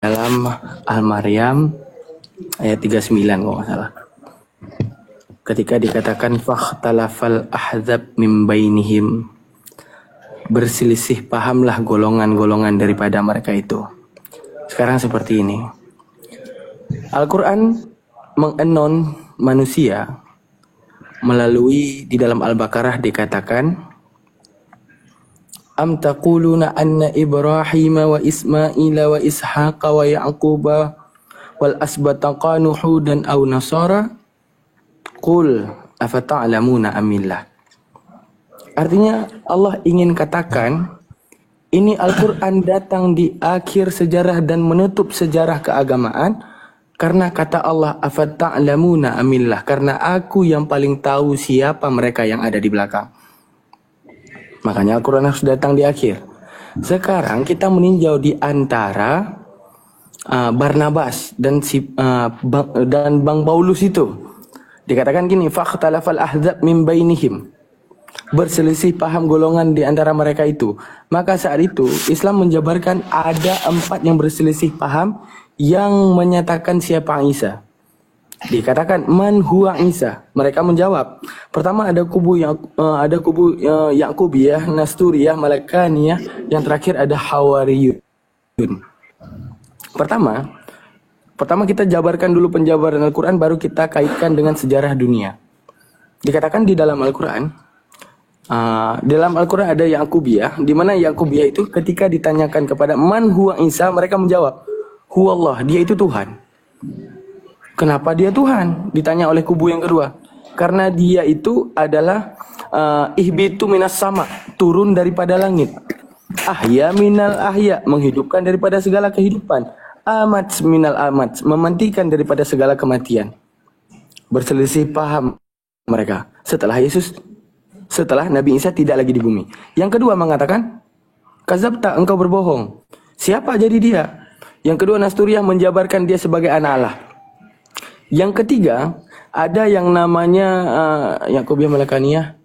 dalam Al-Maryam ayat 39 kalau nggak salah. Ketika dikatakan fakhtalafal ahzab min bainihim, berselisih pahamlah golongan-golongan daripada mereka itu. Sekarang seperti ini. Al-Quran mengenon manusia melalui di dalam Al-Baqarah dikatakan am taquluna anna Ibrahim wa Ismaila wa Ishaqa wa Yaquba wal asbata qanu hudan aw nasara qul afata'lamuna amillah. Artinya Allah ingin katakan ini Al-Quran datang di akhir sejarah dan menutup sejarah keagamaan karena kata Allah afata'lamuna amillah, karena aku yang paling tahu siapa mereka yang ada di belakang. Makanya Al-Quran harus datang di akhir. Sekarang kita meninjau di antara Barnabas dan Bang Paulus itu. Dikatakan gini, fakhtalafal ahzab min bainihim, berselisih paham golongan di antara mereka itu. Maka saat itu Islam menjabarkan ada 4 yang berselisih paham yang menyatakan siapa Isa. Dikatakan man huwa Isa. Mereka menjawab. Pertama ada kubu Yakubiyah, Nasturiyah, Malakaniyah, yang terakhir ada Hawariyun. Pertama kita jabarkan dulu penjabaran Al-Quran, baru kita kaitkan dengan sejarah dunia. Dikatakan di dalam Al-Quran, ada Yakubiyah, di mana Yakubiyah itu ketika ditanyakan kepada man huwa Isa, mereka menjawab, huwa Allah, dia itu Tuhan. Kenapa dia Tuhan? Ditanya oleh kubu yang kedua. Karena dia itu adalah ihbitu minas sama, turun daripada langit. Ahya minal ahya, menghidupkan daripada segala kehidupan. Amat minal amat, mematikan daripada segala kematian. Berselisih paham mereka setelah Nabi Isa tidak lagi di bumi. Yang kedua mengatakan, kazabta, engkau berbohong. Siapa jadi dia? Yang kedua Nasturiyah menjabarkan dia sebagai anak Allah. Yang ketiga ada yang namanya Yakubiyah Malakaniyah,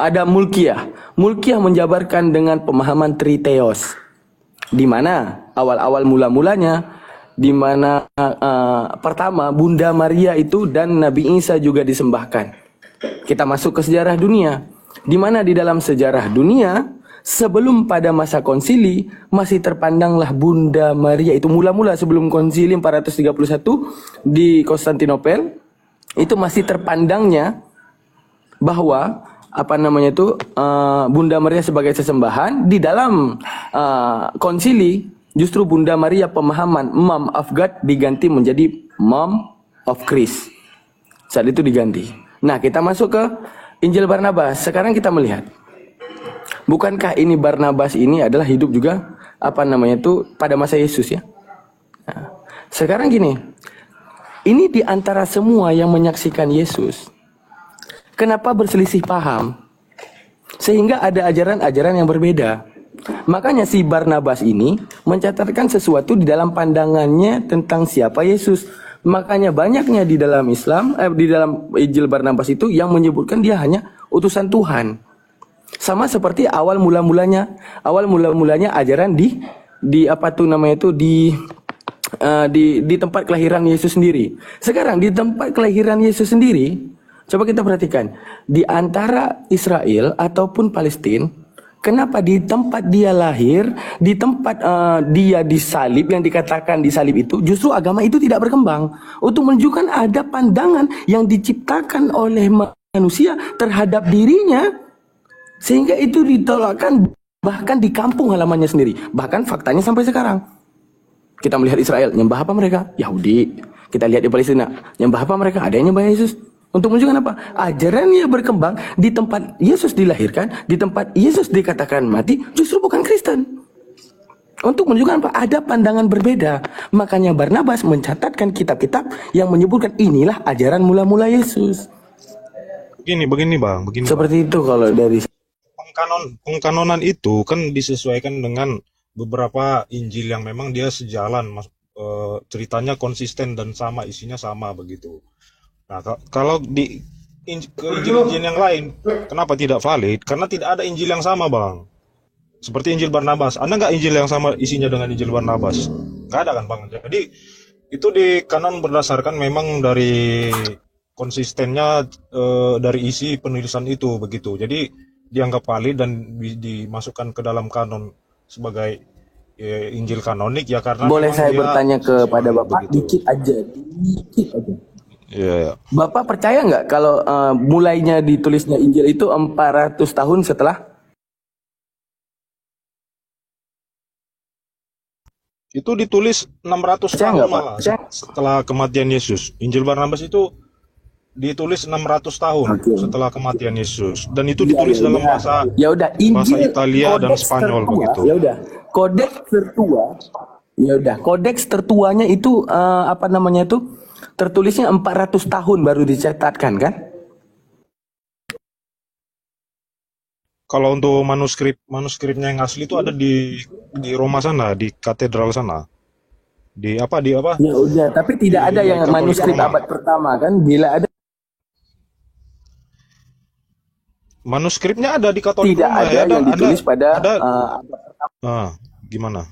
ada Mulkiyah menjabarkan dengan pemahaman Triteos. Di mana awal-awal mula-mulanya, di mana pertama Bunda Maria itu dan Nabi Isa juga disembahkan. Kita masuk ke sejarah dunia, di mana di dalam sejarah dunia sebelum pada masa konsili masih terpandanglah Bunda Maria itu mula-mula sebelum konsili 431 di Konstantinopel, itu masih terpandangnya bahwa Bunda Maria sebagai sesembahan. Di dalam konsili justru Bunda Maria pemahaman Mom of God diganti menjadi Mom of Christ. Saat itu diganti. Nah, kita masuk ke Injil Barnabas. Sekarang kita melihat, bukankah ini Barnabas ini adalah hidup juga pada masa Yesus ya? Nah, sekarang gini, ini di antara semua yang menyaksikan Yesus, kenapa berselisih paham? Sehingga ada ajaran-ajaran yang berbeda. Makanya si Barnabas ini mencatatkan sesuatu di dalam pandangannya tentang siapa Yesus. Makanya banyaknya di dalam Islam, di dalam Injil Barnabas itu yang menyebutkan dia hanya utusan Tuhan. Sama seperti awal mula-mulanya ajaran di tempat kelahiran Yesus sendiri. Sekarang di tempat kelahiran Yesus sendiri, coba kita perhatikan, di antara Israel ataupun Palestina, kenapa di tempat dia lahir, di tempat dia disalib, yang dikatakan disalib itu, justru agama itu tidak berkembang. Untuk menunjukkan ada pandangan yang diciptakan oleh manusia terhadap dirinya, sehingga itu ditolakkan bahkan di kampung halamannya sendiri. Bahkan faktanya sampai sekarang. Kita melihat Israel, nyembah apa mereka? Yahudi. Kita lihat di Palestina, nyembah apa mereka? Ada yang nyembah Yesus. Untuk menunjukkan apa? Ajarannya berkembang di tempat Yesus dilahirkan, di tempat Yesus dikatakan mati, justru bukan Kristen. Untuk menunjukkan apa? Ada pandangan berbeda. Makanya Barnabas mencatatkan kitab-kitab yang menyebutkan inilah ajaran mula-mula Yesus. Begini bang. Seperti itu kalau dari pengkanonan itu kan disesuaikan dengan beberapa Injil yang memang dia sejalan, ceritanya konsisten dan sama, isinya sama begitu. Nah, kalau di Injil yang lain, kenapa tidak valid? Karena tidak ada Injil yang sama, bang. Seperti Injil Barnabas. Ada nggak Injil yang sama isinya dengan Injil Barnabas? Nggak ada kan Bang. Jadi itu di kanon berdasarkan memang dari konsistennya dari isi penulisan itu begitu. Jadi dianggap valid dan dimasukkan ke dalam kanon sebagai Injil kanonik ya karena Boleh memang saya dia bertanya kepada valid Bapak begitu. dikit aja, dikit aja. Iya, ya. Bapak percaya nggak kalau mulainya ditulisnya Injil itu 400 tahun setelah? Itu ditulis 600 Percaya tahun nggak Pak? malah Percaya? setelah kematian Yesus. Injil Barnabas itu ditulis 600 tahun Oke. setelah kematian Yesus dan itu Ya, ditulis ya dalam udah. Ya udah, bahasa Injil Italia dan kodeks Spanyol tertua, begitu. ya udah. Kodeks tertua. Ya udah, kodeks tertuanya itu apa namanya itu? Tertulisnya 400 tahun baru dicatatkan kan? Kalau untuk manuskripnya yang asli itu ada di Roma sana, di katedral sana. Di apa? Ya udah, tapi tidak ada Di yang Katolik manuskrip Roma. abad pertama kan? Bila ada, Manuskripnya ada di Katolik tidak Roma ada ya, yang ditulis pada ada abad. gimana?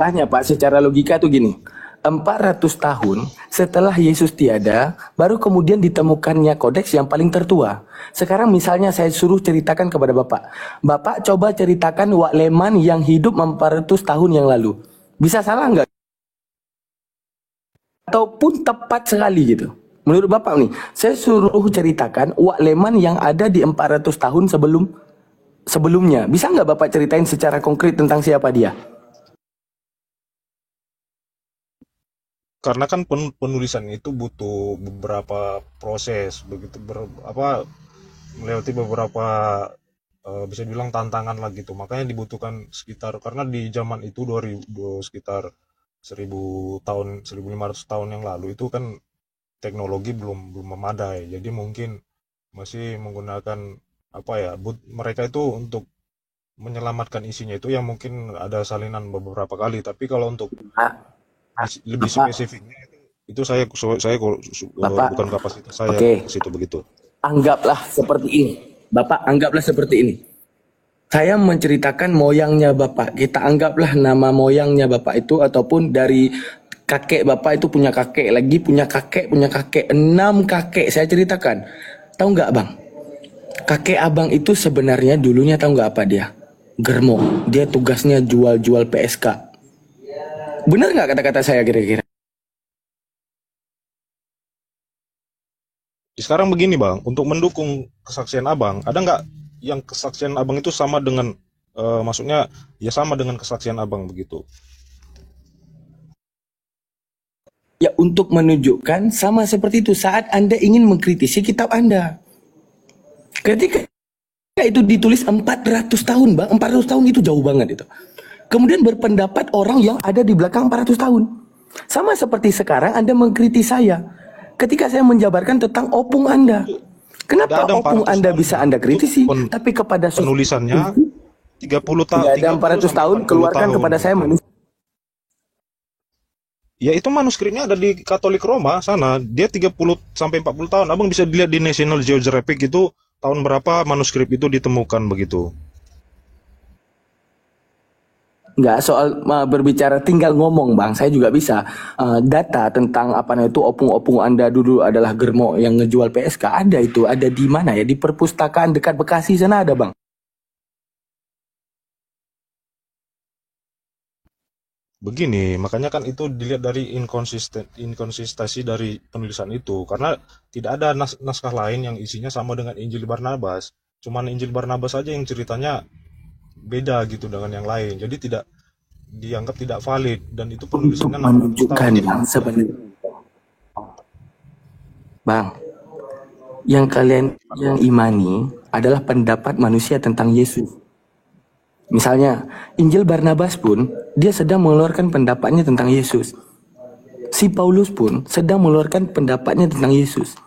Tanya Pak, secara logika tuh gini, 400 tahun setelah Yesus tiada, baru kemudian ditemukannya kodeks yang paling tertua. Sekarang misalnya saya suruh ceritakan kepada Bapak. Bapak coba ceritakan Wak Leman yang hidup 400 tahun yang lalu. Bisa salah nggak? Ataupun tepat sekali gitu. Menurut Bapak nih, saya suruh ceritakan Wak Leman yang ada di 400 tahun sebelumnya. Bisa nggak Bapak ceritain secara konkret tentang siapa dia? Karena kan penulisan itu butuh beberapa proses, begitu melewati beberapa bisa bilang tantangan lah gitu. Makanya dibutuhkan sekitar karena di zaman itu 2000 sekitar 1000 tahun 1500 tahun yang lalu itu kan teknologi belum memadai. Jadi mungkin masih menggunakan mereka itu untuk menyelamatkan isinya itu yang mungkin ada salinan beberapa kali. Tapi kalau untuk lebih Bapak, spesifiknya itu saya Bapak, bukan kapasitas saya oke. ke situ begitu. Anggaplah seperti ini. Bapak, anggaplah seperti ini. Saya menceritakan moyangnya Bapak. Kita anggaplah nama moyangnya Bapak itu ataupun dari kakek Bapak itu punya kakek lagi, punya kakek, 6 kakek saya ceritakan. Tahu nggak Bang? Kakek Abang itu sebenarnya dulunya tahu nggak apa dia? Germo. Dia tugasnya jual-jual PSK. Benar nggak kata-kata saya kira-kira? Sekarang begini Bang, untuk mendukung kesaksian Abang, ada nggak yang kesaksian Abang itu sama dengan maksudnya ya sama dengan kesaksian Abang begitu? Ya untuk menunjukkan sama seperti itu saat Anda ingin mengkritisi kitab Anda. Ketika itu ditulis 400 tahun Bang, 400 tahun itu jauh banget itu. Kemudian berpendapat orang yang ada di belakang 400 tahun. Sama seperti sekarang Anda mengkritik saya. Ketika saya menjabarkan tentang opung Anda. Kenapa Tidak ada opung 400 Anda tahun bisa Bang. Anda Itu kritisi, tapi kepada penulisannya 30 tahun. tidak ada 400 tahun, keluarkan kepada saya manusia. Ya itu manuskripnya ada di Katolik Roma sana. Dia 30 sampai 40 tahun. Abang bisa dilihat di National Geographic itu tahun berapa manuskrip itu ditemukan begitu. Enggak, soal berbicara tinggal ngomong Bang, saya juga bisa data tentang apa namanya itu opung-opung Anda dulu adalah Germo yang ngejual PSK, ada itu, ada di mana ya, di perpustakaan dekat Bekasi sana ada Bang. Begini, makanya kan itu dilihat dari inkonsistensi dari penulisan itu karena tidak ada naskah lain yang isinya sama dengan Injil Barnabas. Cuman Injil Barnabas saja yang ceritanya beda gitu dengan yang lain. Jadi tidak dianggap tidak valid dan itu Untuk penulisannya 600 menunjukkan tahun. yang sebenarnya Bang, yang kalian yang imani adalah pendapat manusia tentang Yesus. Misalnya, Injil Barnabas pun dia sedang mengeluarkan pendapatnya tentang Yesus. Si Paulus pun sedang mengeluarkan pendapatnya tentang Yesus.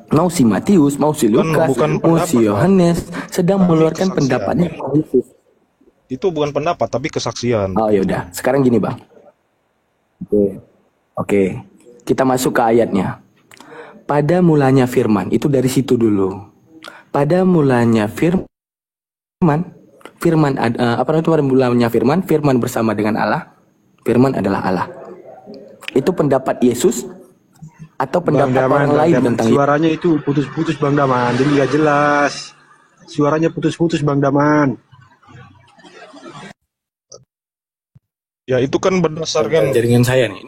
Mau si Matius, mau si Lukas, bukan mau pendapat, si Yohanes sedang Tapi mengeluarkan kesaksian. pendapatnya tentang Yesus. Itu bukan pendapat tapi kesaksian. Oh ya udah, sekarang gini Bang. Oke. Kita masuk ke ayatnya. Pada mulanya firman, itu dari situ dulu. pada mulanya firman, pada mulanya firman bersama dengan Allah, firman adalah Allah. Itu pendapat Yesus atau pendapat orang lain tentang suaranya itu putus-putus Bang Daman, jadi nggak jelas. Suaranya putus-putus Bang Daman. Ya itu kan berdasarkan jaringan saya nih.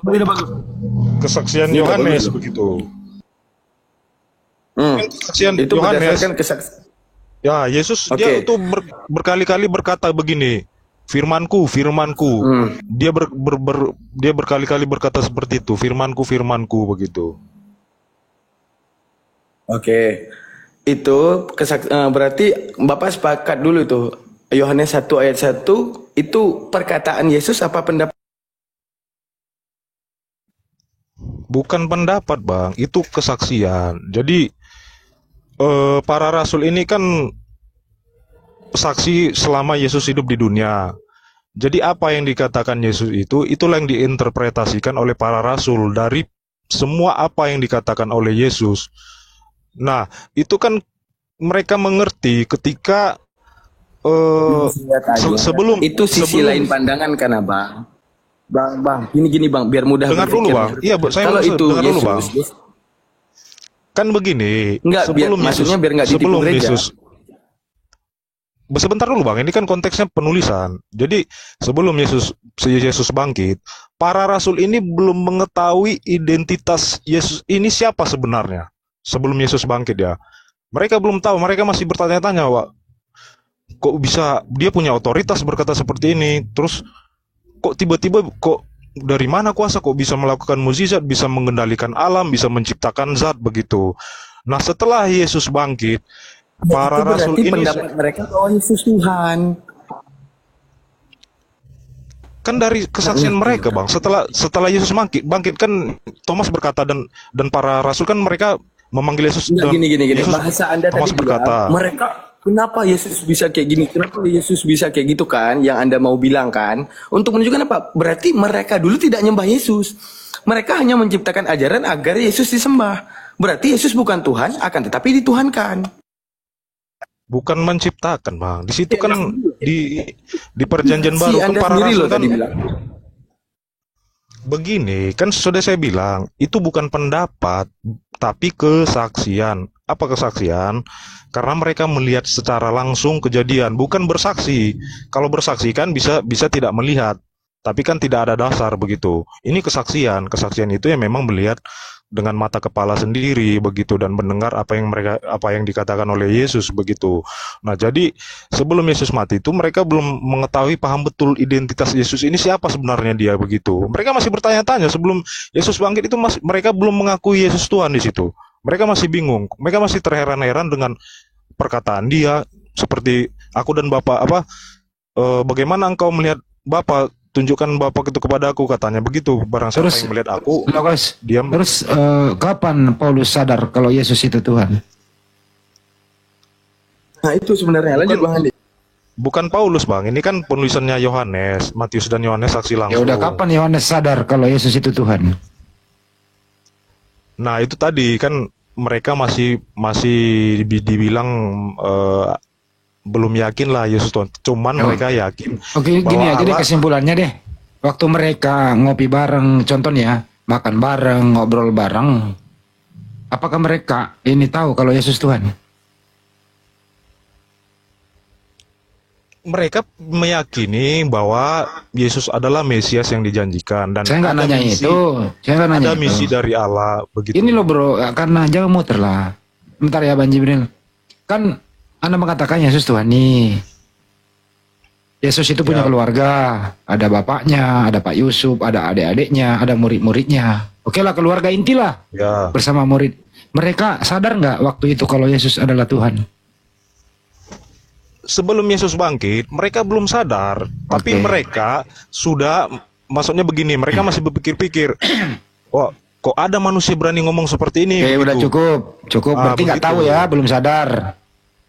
kesaksian Yohanes begitu. Kesaksian Itu Yohanes. berdasarkan Ya, Yesus dia itu berkali-kali berkata begini, firmanku. Dia berkali-kali berkata seperti itu, firmanku begitu. Oke. Itu berarti Bapak sepakat dulu tuh. Yohanes 1 ayat 1 itu perkataan Yesus apa pendapat? Bukan pendapat, Bang, itu kesaksian. Jadi para rasul ini kan saksi selama Yesus hidup di dunia. Jadi apa yang dikatakan Yesus itu, itulah yang diinterpretasikan oleh para rasul dari semua apa yang dikatakan oleh Yesus. Nah, itu kan mereka mengerti ketika sebelum itu sisi lain pandangan kan, Bang. Gini Bang, biar mudah dengar dulu, Bang. Iya, saya kalau itu dengar dulu, Yesus, Bang. Kan begini, enggak, maksudnya biar enggak ditipu gereja. Sebentar dulu, Bang, ini kan konteksnya penulisan. Jadi sebelum Yesus bangkit, para rasul ini belum mengetahui identitas Yesus ini siapa sebenarnya. Sebelum Yesus bangkit ya. Mereka belum tahu, mereka masih bertanya-tanya, Wak, kok bisa dia punya otoritas berkata seperti ini? Terus kok tiba-tiba dari mana kuasa kok bisa melakukan mukjizat, bisa mengendalikan alam, bisa menciptakan zat begitu. Nah, setelah Yesus bangkit, para rasul ini pendapat mereka bahwa Yesus Tuhan. Kan dari kesaksian mereka, Bang. Setelah Yesus bangkit kan Thomas berkata dan para rasul kan mereka memanggil Yesus. Gini. Bahasa Anda Thomas tadi berkata, mereka kenapa Yesus bisa kayak gini? Kenapa Yesus bisa kayak gitu kan? Yang Anda mau bilang kan? Untuk menunjukkan apa? Berarti mereka dulu tidak nyembah Yesus. Mereka hanya menciptakan ajaran agar Yesus disembah. Berarti Yesus bukan Tuhan, akan tetapi dituhankan. Bukan menciptakan, Bang. Di situ kan di perjanjian baru kan para rasul kan begini, kan sudah saya bilang, itu bukan pendapat, tapi kesaksian. Apa kesaksian? Karena mereka melihat secara langsung kejadian, bukan bersaksi. Kalau bersaksi kan bisa tidak melihat, tapi kan tidak ada dasar begitu. Ini kesaksian. Kesaksian itu yang memang melihat dengan mata kepala sendiri begitu dan mendengar apa yang dikatakan oleh Yesus begitu. Nah, jadi sebelum Yesus mati itu mereka belum mengetahui paham betul identitas Yesus ini siapa sebenarnya dia begitu. Mereka masih bertanya-tanya sebelum Yesus bangkit itu mereka belum mengakui Yesus Tuhan di situ. Mereka masih bingung. Mereka masih terheran-heran dengan perkataan dia seperti aku dan Bapak bagaimana engkau melihat Bapak? Tunjukkan Bapak itu kepada aku, katanya begitu. Barang siapa yang melihat aku, diam. Terus kapan Paulus sadar kalau Yesus itu Tuhan? Nah itu sebenarnya lanjut Bang Andi. Bukan Paulus, Bang. Ini kan penulisannya Yohanes, Matius dan Yohanes saksi langsung. Ya udah, kapan Yohanes sadar kalau Yesus itu Tuhan? Nah itu tadi kan mereka masih dibilang belum yakin lah Yesus Tuhan. Cuman mereka yakin. Oke, gini aja deh kesimpulannya deh. Waktu mereka ngopi bareng, contohnya makan bareng, ngobrol bareng, apakah mereka ini tahu kalau Yesus Tuhan? Mereka meyakini bahwa Yesus adalah Mesias yang dijanjikan dan saya nggak nanya itu. Saya nggak nanya ada misi dari Allah begitu. Ini loh bro, karena jangan muter lah. Bentar ya Bang Jibril. Kan Anda mengatakan Yesus Tuhan nih. Yesus itu punya keluarga, ada bapaknya, ada Pak Yusuf, ada adik-adiknya, ada murid-muridnya. Oke lah, keluarga inti lah bersama murid. Mereka sadar nggak waktu itu kalau Yesus adalah Tuhan? Sebelum Yesus bangkit, mereka belum sadar. Tapi mereka sudah, maksudnya begini, mereka masih berpikir-pikir, wah, kok ada manusia berani ngomong seperti ini? Oke, udah cukup. Berarti nggak tahu ya, belum sadar.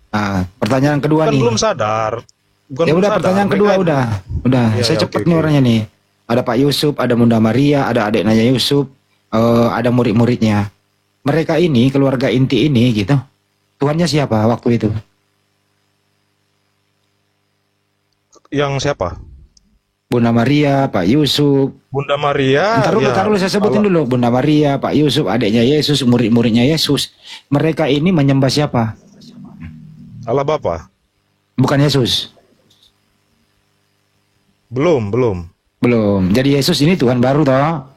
Nah, pertanyaan kedua nih. Belum sadar. Ya udah, pertanyaan kedua udah. Ya, saya cepet nih orangnya nih. Ada Pak Yusuf, ada Bunda Maria, ada adiknya Yusuf, ada murid-muridnya. Mereka ini, keluarga inti ini gitu. Tuhannya siapa waktu itu? Yang siapa? Bunda Maria, Pak Yusuf. Bunda Maria. Ntar dulu, ya, ntar dulu saya sebutin Allah. dulu. Bunda Maria, Pak Yusuf, adiknya Yesus, murid-muridnya Yesus. Mereka ini menyembah siapa? Allah Bapa. Bukan Yesus. Belum. Belum. Jadi Yesus ini Tuhan baru toh.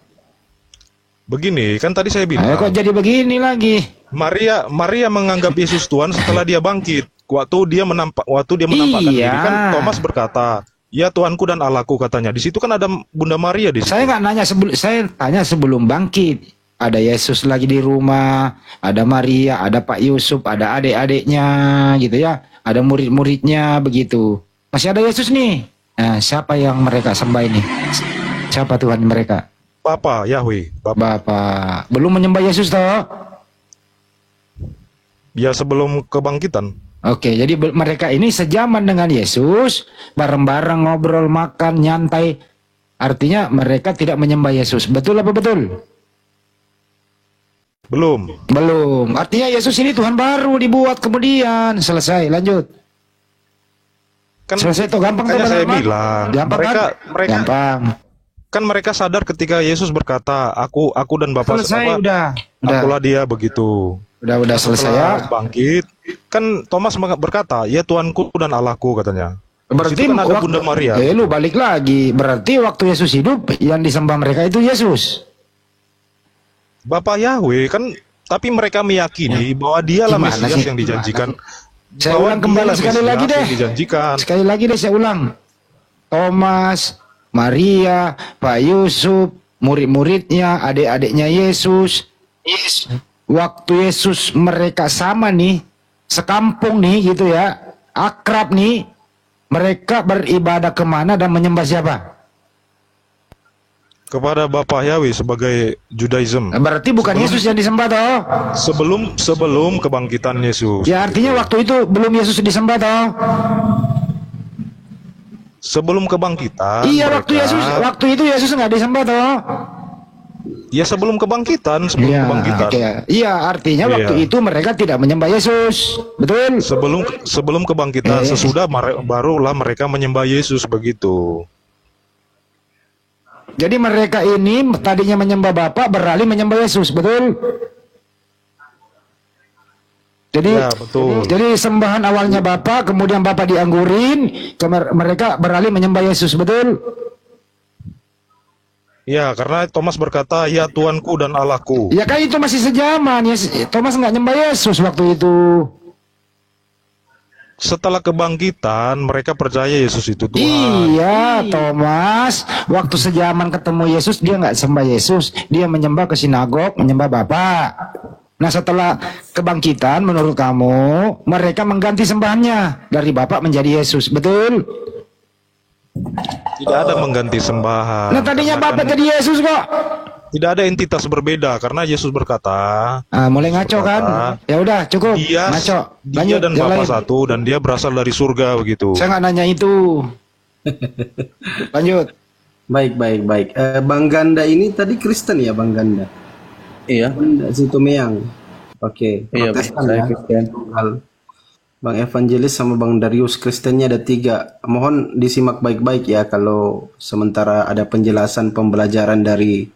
Begini, kan tadi saya bilang. Kok jadi begini lagi? Maria menganggap Yesus Tuhan setelah dia bangkit. Waktu dia menampakkan diri Iya. kan Thomas berkata, "Ya Tuanku dan Allahku," katanya. Di situ kan ada Bunda Maria di situ. Saya nggak nanya saya tanya sebelum bangkit. Ada Yesus lagi di rumah, ada Maria, ada Pak Yusuf, ada adik-adiknya gitu ya. Ada murid-muridnya begitu. Masih ada Yesus nih. Nah, siapa yang mereka sembah ini? Siapa Tuhan mereka? Bapa Yahweh, Bapa. Bapak. Belum menyembah Yesus toh? Ya sebelum kebangkitan. Oke, jadi mereka ini sejaman dengan Yesus, bareng-bareng ngobrol, makan, nyantai. Artinya mereka tidak menyembah Yesus. Betul apa betul? Belum. Belum. Artinya Yesus ini Tuhan baru dibuat kemudian. Selesai, lanjut. Kan Selesai tuh, gampang tuh. makanya saya Bang. bilang, Gampang mereka Gampang. kan mereka sadar ketika Yesus berkata, aku dan Bapa Selesai, udah. akulah dia, begitu. Udah selesai ya. Setelah bangkit, kan Thomas berkata, "Ya Tuanku dan Allahku," katanya. Berarti Di situ kan ada Bunda Maria. lu balik lagi. Berarti waktu Yesus hidup yang disembah mereka itu Yesus. Bapak Yahweh kan, tapi mereka meyakini bahwa dialah Gimana Mesias sih? yang dijanjikan. Saya Bahwa ulang kembali dialah sekali Mesias lagi deh. yang dijanjikan. Sekali lagi deh saya ulang. Thomas, Maria, Pak Yusuf, murid-muridnya, adik-adiknya Yesus. Waktu Yesus mereka sama nih, sekampung nih gitu ya, akrab nih, mereka beribadah kemana dan menyembah siapa? Kepada Bapak Yahweh sebagai Judaism. Berarti bukan Yesus yang disembah toh? Sebelum kebangkitan Yesus. Ya artinya waktu itu belum Yesus disembah toh? Sebelum kebangkitan. Iya, mereka- waktu itu Yesus nggak disembah toh? Ya sebelum kebangkitan. Iya, Kebangkitan. oke. Iya, artinya Iya. waktu itu mereka tidak menyembah Yesus, betul? Sebelum kebangkitan, Iya. sesudah barulah mereka menyembah Yesus, begitu. Jadi mereka ini tadinya menyembah Bapa, beralih menyembah Yesus, betul? Jadi, Ya, betul. jadi sembahan awalnya Bapa, kemudian Bapa dianggurin, mereka beralih menyembah Yesus, betul? Ya, karena Thomas berkata, "Ya Tuanku dan Allahku." Ya kan itu masih sejaman, Thomas nggak nyembah Yesus waktu itu. Setelah kebangkitan, mereka percaya Yesus itu Tuhan. Iya, Thomas. Waktu sejaman ketemu Yesus, dia nggak sembah Yesus. Dia menyembah ke sinagog, menyembah Bapa. Nah, setelah kebangkitan, menurut kamu, mereka mengganti sembahannya. Dari Bapa menjadi Yesus, betul? Tidak ada mengganti sembahan. Nah, tadinya Karena Bapa kan jadi Yesus kok. tidak ada entitas berbeda, karena Yesus berkata, Mulai ngaco kan? Ya udah, cukup. dia Ngaco. dia dan yang Bapa lain. satu, dan dia berasal dari surga, begitu. Saya nggak nanya itu. Lanjut. Baik. Bang Ganda ini tadi Kristen ya, Bang Ganda? Iya. Bang Situmeang. Oke. Iya, Protestan saya ya. Kristen. Bang Evangelis sama Bang Darius, Kristennya ada 3. Mohon disimak baik-baik ya, kalau sementara ada penjelasan pembelajaran dari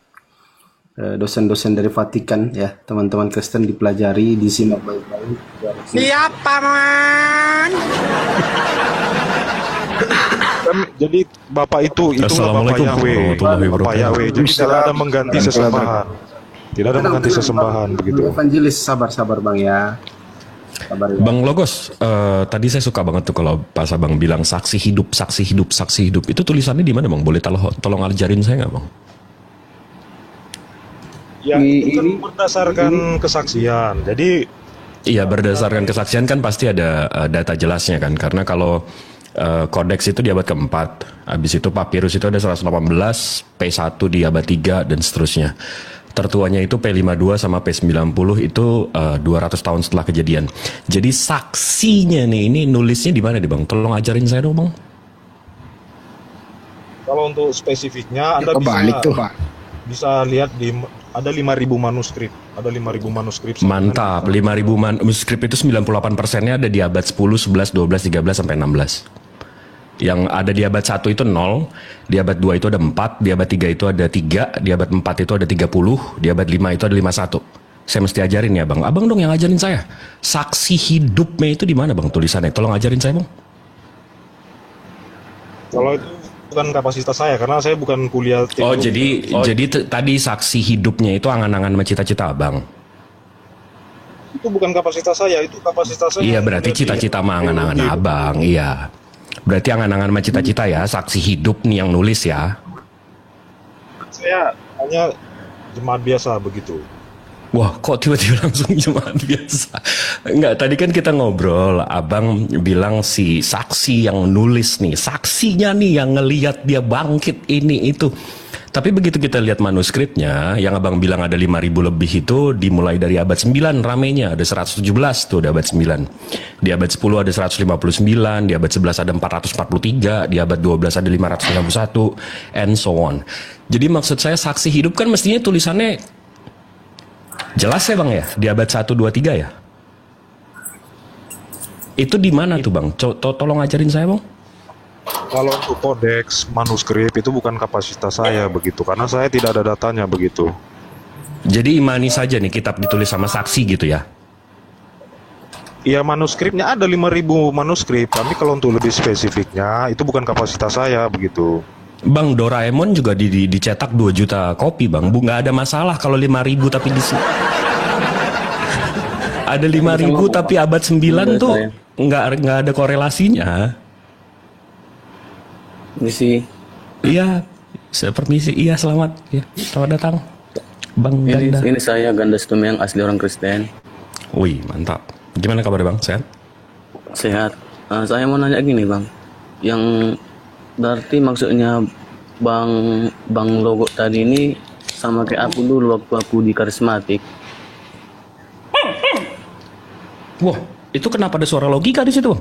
dosen-dosen dari Vatikan ya, teman-teman Kristen dipelajari, disimak baik-baik. Siap, Paman. Kan, jadi Bapak itulah Bapak Assalamualaikum Yahweh. warahmatullahi Bapak wabarakatuh. Yahweh. Jadi tidak ada mengganti sesembahan. Tidak ada mengganti sesembahan, begitu. Evangelis, sabar Bang ya. Sabar ya. Bang Logos, tadi saya suka banget tuh kalau pas Abang bilang saksi hidup. Itu tulisannya di mana, Bang? Boleh tolong ajarin saya nggak, Bang? Ya, itu kan berdasarkan kesaksian. Jadi Iya, berdasarkan kesaksian kan pasti ada data jelasnya kan. Karena kalau kodeks itu di abad keempat, habis itu papirus itu ada 118, P1 di abad 3 dan seterusnya. Tertuanya itu P52 sama P90 itu 200 tahun setelah kejadian. Jadi saksinya nih, ini nulisnya di mana nih, Bang? Tolong ajarin saya dong, Bang. kalau untuk spesifiknya Anda Kebalik tuh, Pak. bisa lihat ada 5.000 manuskrip. Ada 5.000 manuskrip. Mantap, 5.000 manuskrip itu 98%-nya ada di abad 10, 11, 12, 13, sampai 16. Yang ada di abad 1 itu 0, di abad 2 itu ada 4, di abad 3 itu ada 3, di abad 4 itu ada 30, di abad 5 itu ada 51. Saya mesti ajarin ya bang, abang dong yang ngajarin saya. Saksi hidupnya itu di mana bang tulisannya? Tolong ajarin saya bang. Kalau itu bukan kapasitas saya, karena saya bukan kuliah Oh teologi. jadi tadi saksi hidupnya itu angan-angan sama cita-cita abang. Itu bukan kapasitas saya, itu kapasitas saya. Iya berarti cita-cita sama angan-angan teologi. abang, iya. Berarti angan-angan sama cita-cita ya, saksi hidup nih yang nulis ya. Saya hanya jemaat biasa begitu. Wah, kok tiba-tiba langsung jemaat biasa? Enggak, tadi kan kita ngobrol, abang bilang si saksi yang nulis nih, saksinya nih yang ngelihat dia bangkit ini itu. Tapi begitu kita lihat manuskripnya, yang abang bilang ada 5.000 lebih itu dimulai dari abad 9 ramenya, ada 117 tuh di abad 9. Di abad 10 ada 159, di abad 11 ada 443, di abad 12 ada 551, and so on. Jadi maksud saya saksi hidup kan mestinya tulisannya jelas ya bang ya, di abad 1, 2, 3 ya? Itu di mana tuh bang? Tolong ajarin saya bang. Kalau untuk kodeks manuskrip itu bukan kapasitas saya begitu, karena saya tidak ada datanya begitu. Jadi imani saja nih kitab ditulis sama saksi gitu ya? Iya, manuskripnya ada 5.000 manuskrip, tapi kalau untuk lebih spesifiknya itu bukan kapasitas saya begitu. Bang, Doraemon juga dicetak 2 juta kopi bang. Bu, nggak ada masalah kalau 5.000 tapi ada 5.000 tapi abad 9 tuh nggak ada korelasinya. Misi. Iya, saya permisi. Iya, selamat. Ya, selamat datang, Bang Ganda. Ini saya Ganda Stumeng, asli orang Kristen. Wih, mantap. Gimana kabar bang? Sehat? Sehat. Saya mau nanya gini bang, yang berarti maksudnya bang Logo tadi ini sama kayak aku dulu waktu aku di karismatik. Wah, itu kenapa ada suara logika di situ?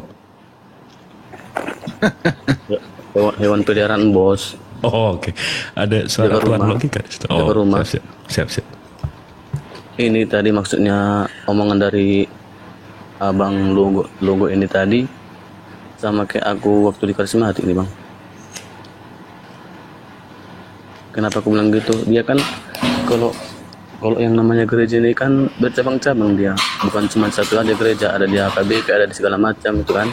Hewan peliharaan bos. Oh, oke. Ada suara tuan logika di situ. Oh, rumah. Siap. Ini tadi maksudnya omongan dari abang Logo ini tadi sama kayak aku waktu di karismatik nih bang. Kenapa aku bilang gitu? Dia kan kalau yang namanya gereja ini kan bercabang-cabang dia, bukan cuma satu aja gereja, ada di HKBP, ada di segala macam itu kan.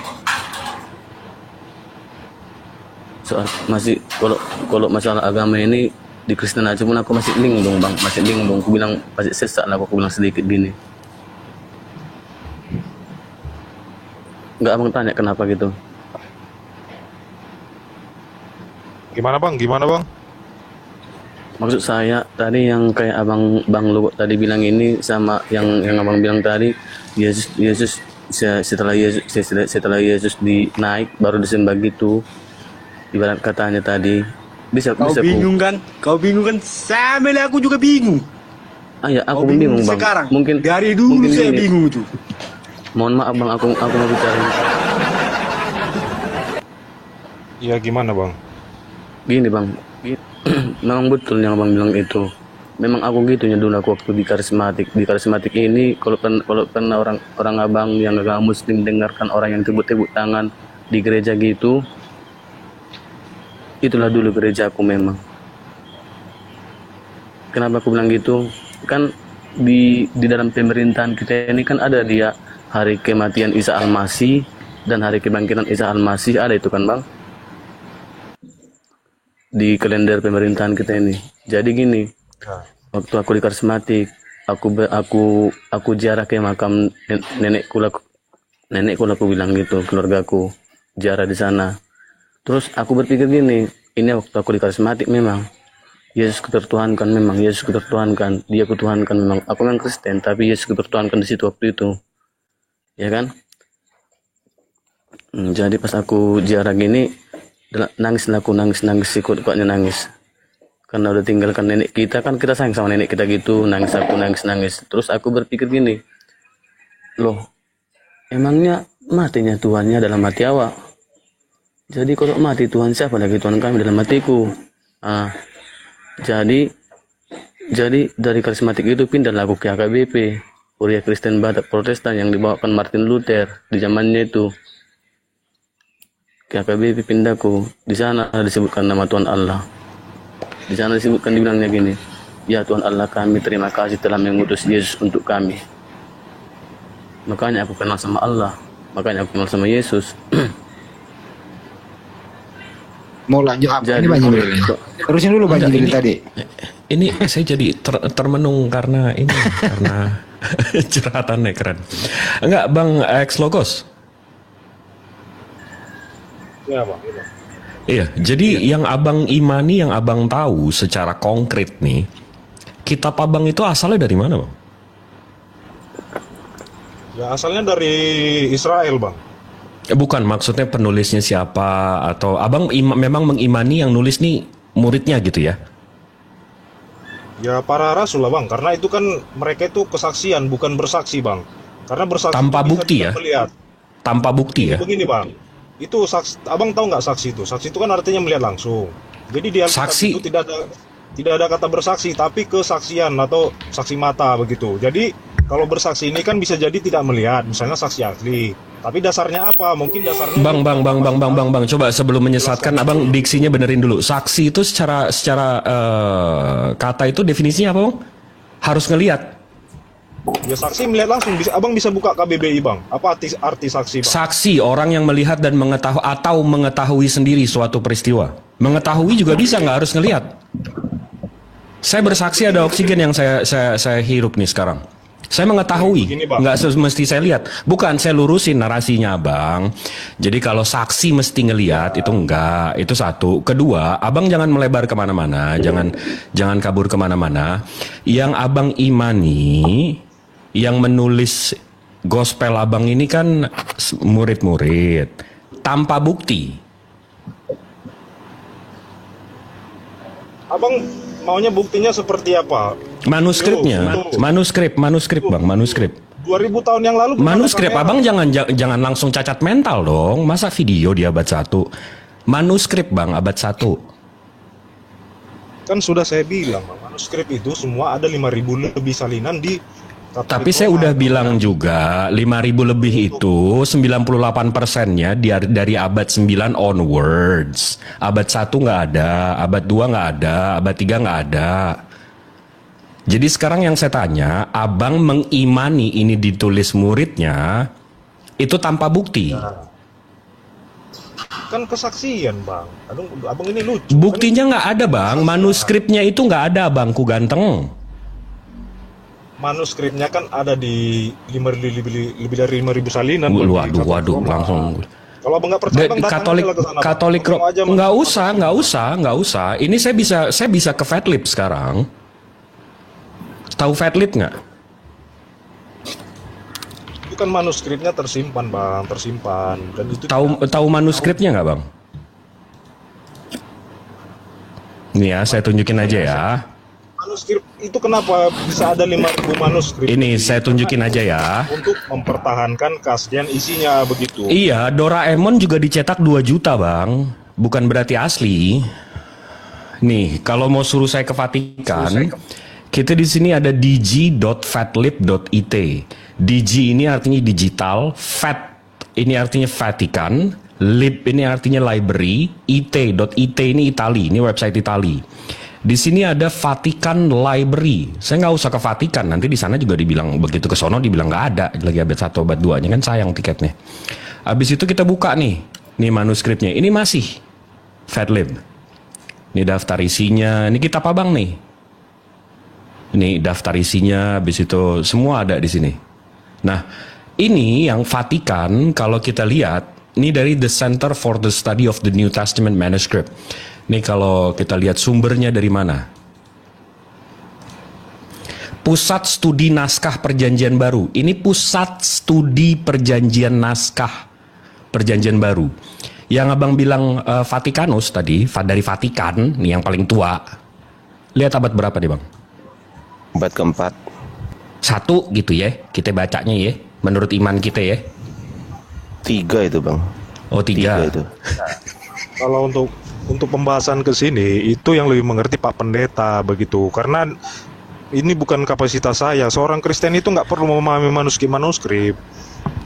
Soal masih kalau masalah agama ini di Kristen aja pun aku masih linglung bang, masih linglung. Aku bilang masih sesak lah, aku bilang sedikit gini. Enggak, abang tanya kenapa gitu? Gimana bang? Maksud saya tadi yang kayak bang Logo tadi bilang ini sama yang abang bilang tadi, Yesus setelah Yesus dinaik baru disembah gitu. Ibarat katanya tadi bisa bingung kan? Kau bingung kan? Sama lah, aku juga bingung. Ya aku bingung bang. Sekarang. Mungkin dari dulu mungkin saya gini. bingung itu. Mohon maaf bang, aku mau bicara. Iya, gimana bang? Gini bang, memang betul yang abang bilang itu. Memang aku gitunya dulu aku waktu di karismatik. Di karismatik ini kalau pernah orang abang yang agak muslim dengarkan orang yang tepuk-tepuk tangan di gereja gitu, itulah dulu gereja aku memang. Kenapa aku bilang gitu? Kan di dalam pemerintahan kita ini kan ada dia hari kematian Isa Al-Masih dan hari kebangkitan Isa Al-Masih, ada itu kan bang? Di kalender pemerintahan kita ini. Jadi gini, waktu aku di karismatik, aku ziarah ke makam nenekku aku bilang gitu, keluargaku ziarah di sana. Terus aku berpikir gini, ini waktu aku di karismatik memang Yesus kutertuhankan, dia kutuhankan memang. Aku memang Kristen, tapi Yesus kutertuhankan di situ waktu itu, ya kan? Jadi pas aku ziarah gini, nangis ikutnya nangis. Karena udah tinggalkan nenek kita, kan kita sayang sama nenek kita gitu, nangis. Terus aku berpikir gini, loh, emangnya matinya Tuhannya dalam hati awak? Jadi kalau mati Tuhan, siapa lagi Tuhan kami dalam hatiku? Jadi Jadi dari karismatik itu pindah aku ke AKBP, Kuria Kristen Batak Protestan yang dibawakan Martin Luther di zamannya itu. Ke AKBP pindahku. Di sana disebutkan nama Tuhan Allah. Di sana disebutkan, dibilangnya gini, ya Tuhan Allah kami, terima kasih telah mengutus Yesus untuk kami. Makanya aku kenal sama Allah, makanya aku kenal sama Yesus. Mau lanjut apa? Jadi, Ini Bang Jibril. Terusin dulu Bang Jibril tadi. Ini saya jadi termenung karena ini karena curhatannya keren. Enggak, Bang X Logos. Ya bang. Iya. Iya, jadi yang abang imani, yang abang tahu secara konkret nih, kitab abang itu asalnya dari mana, Bang? Ya asalnya dari Israel bang. Bukan, maksudnya penulisnya siapa, atau abang memang mengimani yang nulis nih muridnya gitu ya? Ya para rasul lah bang, karena itu kan mereka itu kesaksian bukan bersaksi bang. Karena bersaksi Tanpa itu bisa bukti kita ya? melihat. Tanpa bukti ya? Begini bang, itu saksi, abang tahu nggak saksi itu? Saksi itu kan artinya melihat langsung. Jadi di Alkitab Saksi. itu tidak ada kata bersaksi, tapi kesaksian atau saksi mata begitu. Jadi kalau bersaksi ini kan bisa jadi tidak melihat, misalnya saksi asli. Tapi dasarnya apa? Mungkin dasarnya Bang, coba sebelum menyesatkan, abang diksinya benerin dulu. Saksi itu secara kata itu definisinya apa, Bang? Harus ngelihat. Ya saksi melihat langsung. Abang bisa buka KBBI bang. Apa arti saksi bang? Saksi orang yang melihat dan mengetahui atau mengetahui sendiri suatu peristiwa. Mengetahui juga bisa, nggak harus ngelihat. Saya bersaksi ada oksigen yang saya hirup nih sekarang. Saya mengetahui, Begini, Bang. nggak mesti saya lihat. Bukan, saya lurusin narasinya, Bang. Jadi kalau saksi mesti ngelihat, itu enggak. Itu satu. Kedua, abang jangan melebar kemana-mana, jangan kabur kemana-mana. Yang abang imani, yang menulis gospel abang ini kan murid-murid tanpa bukti. Abang maunya buktinya seperti apa? Manuskripnya, manuskrip bang, manuskrip. 2000 tahun yang lalu Manuskrip, abang jangan langsung cacat mental dong. Masa video di abad 1? Manuskrip bang, abad 1. Kan sudah saya bilang, Bang, manuskrip itu semua ada 5.000 lebih salinan di Tapi saya udah bilang juga 5.000 lebih itu 98%-nya dari abad 9 onwards. Abad 1 nggak ada, abad 2 nggak ada, abad 3 nggak ada. Jadi sekarang yang saya tanya, abang mengimani ini ditulis muridnya itu tanpa bukti. Kan kesaksian bang. Aduh, abang ini lucu. Buktinya nggak ada bang, manuskripnya itu nggak ada bangku ganteng. Manuskripnya kan ada di lebih dari 5.000 salinan. Waduh, langsung. Kalau abang nggak percaya, bang, Katolik nggak usah. Ini saya bisa ke Fatlib sekarang. Tahu Fatlib nggak? Itu kan manuskripnya tersimpan bang, dan itu Tahu manuskripnya nggak bang? Nih ya, saya tunjukin aja ya. manuskrip itu kenapa bisa ada 5.000 manuskrip? Ini saya tunjukin aja ya. Untuk mempertahankan keaslian isinya begitu. Iya, Doraemon juga dicetak 2 juta bang. Bukan berarti asli. Nih, kalau mau suruh saya ke Vatikan, kita di sini ada dg.fatlib.it. DG ini artinya digital, Fat ini artinya Vatikan, Lib ini artinya library, it ini Itali, ini website Itali. Di sini ada Vatikan Library. Saya nggak usah ke Vatikan, nanti di sana juga dibilang begitu ke sono dibilang nggak ada lagi abad 1 abad 2-nya kan sayang tiketnya. Habis itu kita buka nih manuskripnya. Ini masih Fatlib. Ini daftar isinya, ini kitab abang nih. Ini daftar isinya, habis itu semua ada di sini. Nah, ini yang Vatikan kalau kita lihat, ini dari The Center for the Study of the New Testament Manuscript. Ini kalau kita lihat sumbernya dari mana. Pusat Studi Naskah Perjanjian Baru. Ini Pusat Studi Perjanjian Naskah Perjanjian Baru. Yang abang bilang Vatikanus tadi, dari Vatikan, nih yang paling tua. Lihat abad berapa nih bang? Abad keempat. 1 gitu ya, kita bacanya ya, menurut iman kita ya. 3 itu bang. Oh 3 itu. Kalau untuk pembahasan ke sini itu yang lebih mengerti Pak Pendeta begitu, karena ini bukan kapasitas saya. Seorang Kristen itu nggak perlu memahami manuskrip.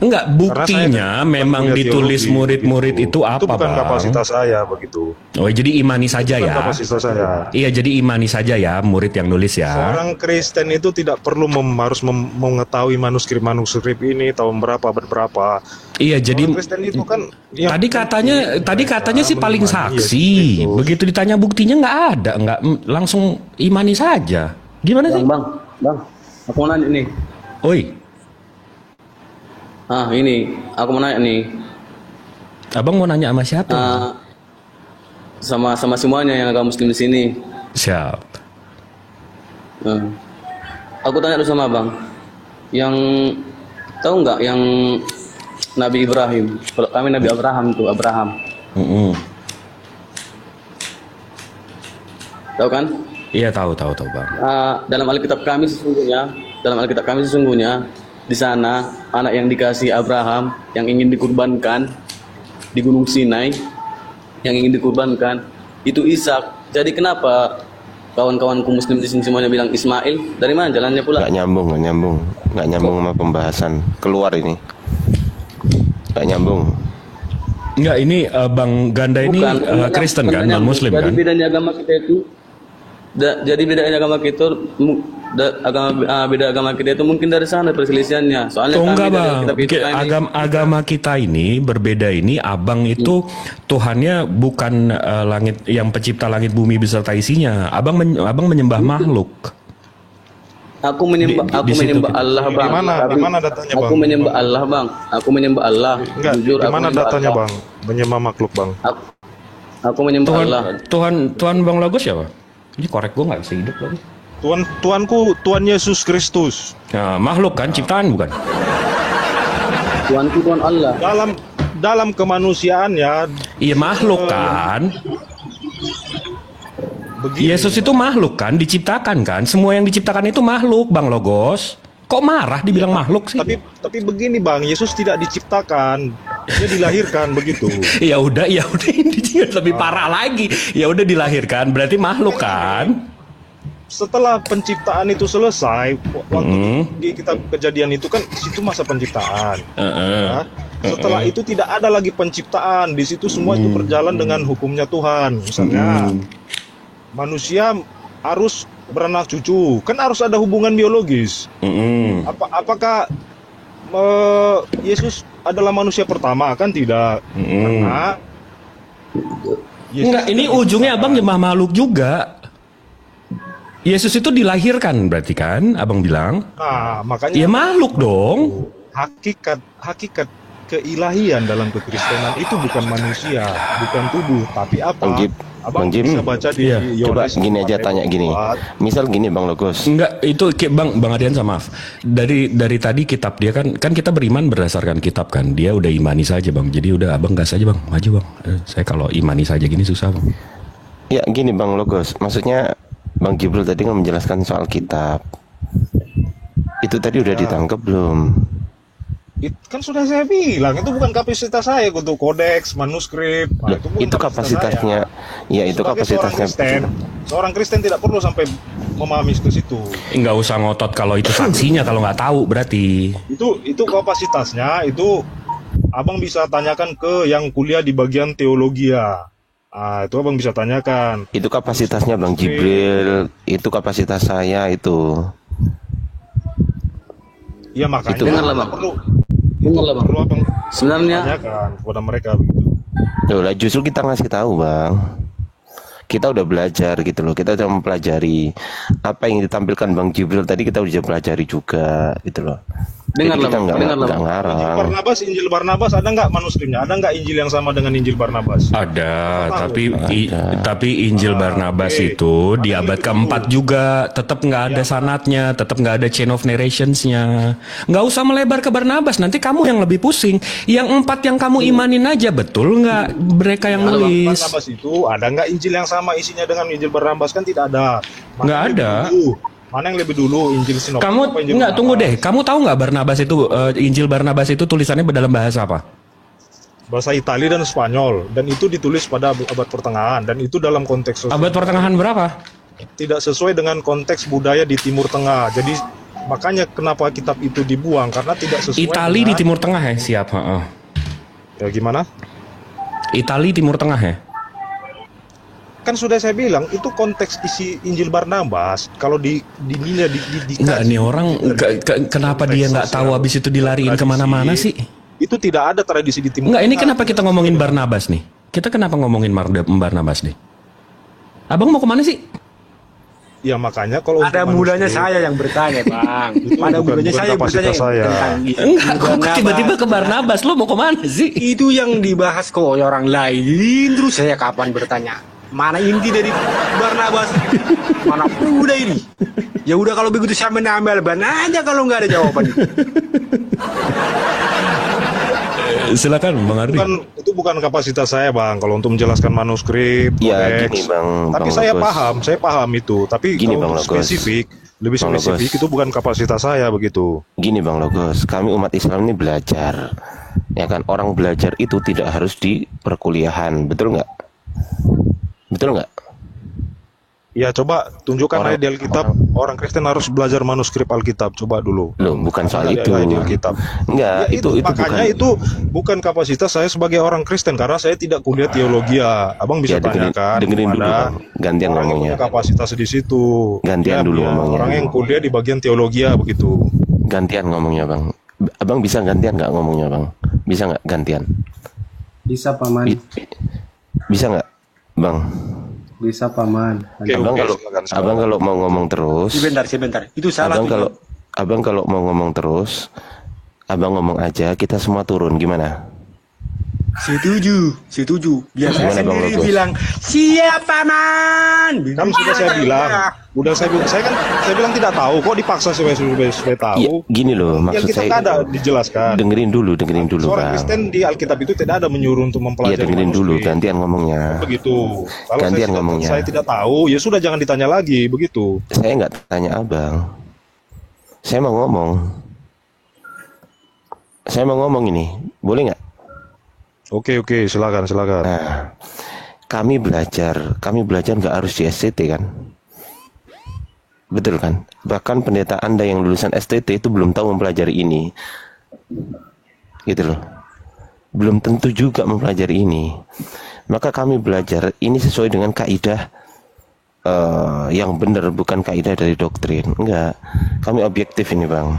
Enggak, Karena saya buktinya memang kuliah ditulis teologi, murid-murid begitu. itu apa, Itu bukan Bang? kapasitas saya begitu. Oh, jadi imani saja Bukan ya. kapasitas saya. Iya, jadi imani saja ya murid yang nulis ya. Seorang Kristen itu tidak perlu harus mengetahui manuskrip ini tahun berapa. Iya, jadi Orang Kristen itu kan yang tadi katanya sih paling menemani saksi. Yesus Kristus. Begitu ditanya buktinya nggak ada, nggak langsung imani saja. Gimana sih? Bang, aku mau nanya nih. Oi, Ini aku mau nanya nih. abang mau nanya sama siapa? Sama semuanya yang agama Muslim di sini. Siap. Aku tanya dulu sama abang, yang tahu nggak yang Nabi Ibrahim? Kalau kami Nabi Abraham. Tahu kan? Iya, tahu Bang. Dalam Alkitab kami sesungguhnya di sana anak yang dikasih Abraham yang ingin dikurbankan di Gunung Sinai, yang ingin dikurbankan itu Ishak. Jadi kenapa kawan-kawanku Muslim di sini semuanya bilang Ismail? Dari mana jalannya pula? Nggak nyambung sama pembahasan keluar ini. Nggak nyambung. Enggak, ini Bang Ganda ini Kristen kan, non Muslim kan? Jadi bedanya agama kita itu beda agama kita itu mungkin dari sana perselisihannya. Soalnya Oh, kami enggak, dari Bang. kitab itu Agama kita ini berbeda ini. Abang itu Tuhannya bukan langit yang pencipta langit bumi beserta isinya. Abang menyembah makhluk. Aku menyembah di situ kita. Allah, Bang. Di mana datanya, Bang? Aku menyembah Allah, Bang. Aku menyembah Allah. Enggak, Jujur, di aku mana menyembah datanya, Allah. Bang? Menyembah makhluk, Bang. Aku menyembah Allah. Tuhan Bang Logos siapa? Ini korek gue nggak bisa hidup lagi. Tuhan Yesus Kristus. Nah, makhluk kan, ciptaan bukan? Tuhanku Tuhan Allah. Dalam kemanusiaannya. Iya, makhluk kan. Begini. Yesus itu makhluk kan, diciptakan kan. Semua yang diciptakan itu makhluk, Bang Logos. Kok marah dibilang makhluk sih? Tapi begini, Bang, Yesus tidak diciptakan. Dia dilahirkan begitu. Ya udah ini lebih parah lagi. Ya udah dilahirkan, berarti makhluk kan? Setelah penciptaan itu selesai, waktu di kitab Kejadian itu kan di situ masa penciptaan. Ya. Setelah itu tidak ada lagi penciptaan, di situ semua itu berjalan dengan hukumnya Tuhan. Misalnya manusia harus beranak cucu, kan harus ada hubungan biologis. Apakah Yesus adalah manusia pertama? Kan tidak. Karena Enggak, ini ujungnya abang nyembah makhluk juga. Yesus itu dilahirkan berarti kan, abang bilang? Nah, makanya ya makhluk dong. Hakikat keilahian dalam kekristenan itu bukan manusia, bukan tubuh, tapi apa? Abang bisa baca di Coba Yohanes gini aja tanya gini. Misal gini, Bang Logos. Enggak, itu Bang Adian, maaf. Dari tadi kitab dia kan kita beriman berdasarkan kitab kan. Dia udah imani saja, Bang. Jadi udah abang gas aja, Bang. Maju, Bang. Saya kalau imani saja gini susah, Bang. Ya, gini Bang Logos. Maksudnya Bang Jibril tadi kan menjelaskan soal kitab. Itu tadi udah ditangkap belum? Kan sudah saya bilang, itu bukan kapasitas saya untuk kodeks, manuskrip. Nah, itu kapasitasnya. Ya, itu kapasitasnya. Seorang Kristen tidak perlu sampai memahami ke situ. Nggak usah ngotot kalau itu saksinya, kalau nggak tahu berarti. Itu kapasitasnya, itu abang bisa tanyakan ke yang kuliah di bagian teologi ya. Itu abang bisa tanyakan. Itu kapasitasnya Bang Jibril, itu kapasitas saya itu. Ya makanya itu Dengarlah Bang. Sebenarnya tanyakan kepada mereka begitu. Loh, lah justru kita ngasih tahu, Bang. Kita udah belajar gitu loh. Kita udah mempelajari apa yang ditampilkan Bang Jibril tadi, kita udah pelajari juga gitu loh. Dengarlah, kita nggak ngarang. Injil Barnabas ada nggak manuskripnya? Ada nggak Injil yang sama dengan Injil Barnabas? Ada, tapi Injil Barnabas itu di abad keempat juga tetap nggak ada sanadnya, tetap nggak ada chain of narrationsnya. Nggak usah melebar ke Barnabas, nanti kamu yang lebih pusing. Yang 4 yang kamu imanin aja, betul nggak mereka yang nulis? Barnabas itu ada nggak Injil yang sama isinya dengan Injil Barnabas? Kan tidak ada. Nggak ada. Mana yang lebih dulu, Injil Sinoptik? Kamu nggak, tunggu deh. Kamu tahu nggak Barnabas itu Injil Barnabas itu tulisannya dalam bahasa apa? Bahasa Italia dan Spanyol, dan itu ditulis pada abad pertengahan, dan itu dalam konteks abad pertengahan berapa? tidak sesuai dengan konteks budaya di Timur Tengah. Jadi makanya kenapa kitab itu dibuang, karena tidak sesuai Itali dengan... di Timur Tengah ya, siap. Ya gimana? Itali Timur Tengah ya. Kan sudah saya bilang itu konteks isi Injil Barnabas. Kalau di Enggak, nih orang kenapa dia nggak tahu habis itu dilariin kemana-mana sih? Itu tidak ada tradisi di Timur Enggak, ini Tengah. kenapa kita ngomongin Barnabas nih? Kita kenapa ngomongin Barnabas nih? Abang mau kemana sih? Ya makanya kalau Ada untuk mulanya manuskrip, saya yang bertanya, Bang. Pada bukan mulanya saya yang kapasitas bertanya saya. tentang Enggak, kok Barnabas. tiba-tiba ke Barnabas? Lo mau kemana sih? Itu yang dibahas kok oleh orang lain. Terus saya kapan bertanya? Mana inti dari Barnabas? Mana udah ini? Ya udah kalau begitu saya menambah ban aja kalau nggak ada jawaban. Silakan Bang Ardi. Itu bukan kapasitas saya, Bang, kalau untuk menjelaskan manuskrip, Ya, kodeks. gini, Bang Tapi saya Logos. paham itu. Tapi Gini, kalau Bang untuk Logos. lebih Bang spesifik Logos. itu bukan kapasitas saya begitu. Gini Bang Logos, kami umat Islam ini belajar, ya kan? Orang belajar itu tidak harus di perkuliahan, betul nggak? Betul nggak? Ya coba tunjukkan Orang- aja di Alkitab. Orang Kristen harus belajar manuskrip Alkitab. Coba dulu. Loh, bukan soal Ada itu. di Alkitab. Enggak, Ya, itu makanya bukan. itu bukan kapasitas saya sebagai orang Kristen karena saya tidak kuliah teologi. Abang bisa Ya, tanyakan dengerin dulu kepada Bang, gantian orang yang ngomongnya. punya kapasitas di situ. Gantian dulu ngomongnya. Orang yang kuliah di bagian teologi begitu. Gantian ngomongnya Bang. Abang bisa gantian nggak ngomongnya Bang? Bisa nggak gantian? Bisa paman, Bisa nggak Bang? bisa paman. Oke, Abang kalau silakan. abang kalau mau ngomong terus, Sebentar. Itu salah. abang kalau mau ngomong terus, abang ngomong aja, kita semua turun gimana? Setuju. Biar saya Gimana, Bang sendiri Logos? bilang siap paman. Kan sudah saya bilang. Saya bilang tidak tahu. Kok dipaksa supaya tahu? Ya, gini loh, Yang maksud kita saya. nggak ada dijelaskan. Dengerin dulu Seorang Bang. Kristen di Alkitab itu tidak ada menyuruh untuk Iya mempelajari dengerin dulu, manuskrip. gantian ngomongnya. Begitu. Kalau Gantian saya, ngomongnya. saya tidak tahu, ya sudah jangan ditanya lagi. Begitu. Saya nggak tanya abang. Saya mau ngomong ini, boleh nggak? Oke, silakan. Nah, kami belajar nggak harus di STT kan? Betul kan? Bahkan pendeta Anda yang lulusan STT itu belum tahu mempelajari ini, gitu loh. Belum tentu juga mempelajari ini. Maka kami belajar ini sesuai dengan kaidah yang benar, bukan kaidah dari doktrin. Enggak, kami objektif ini Bang.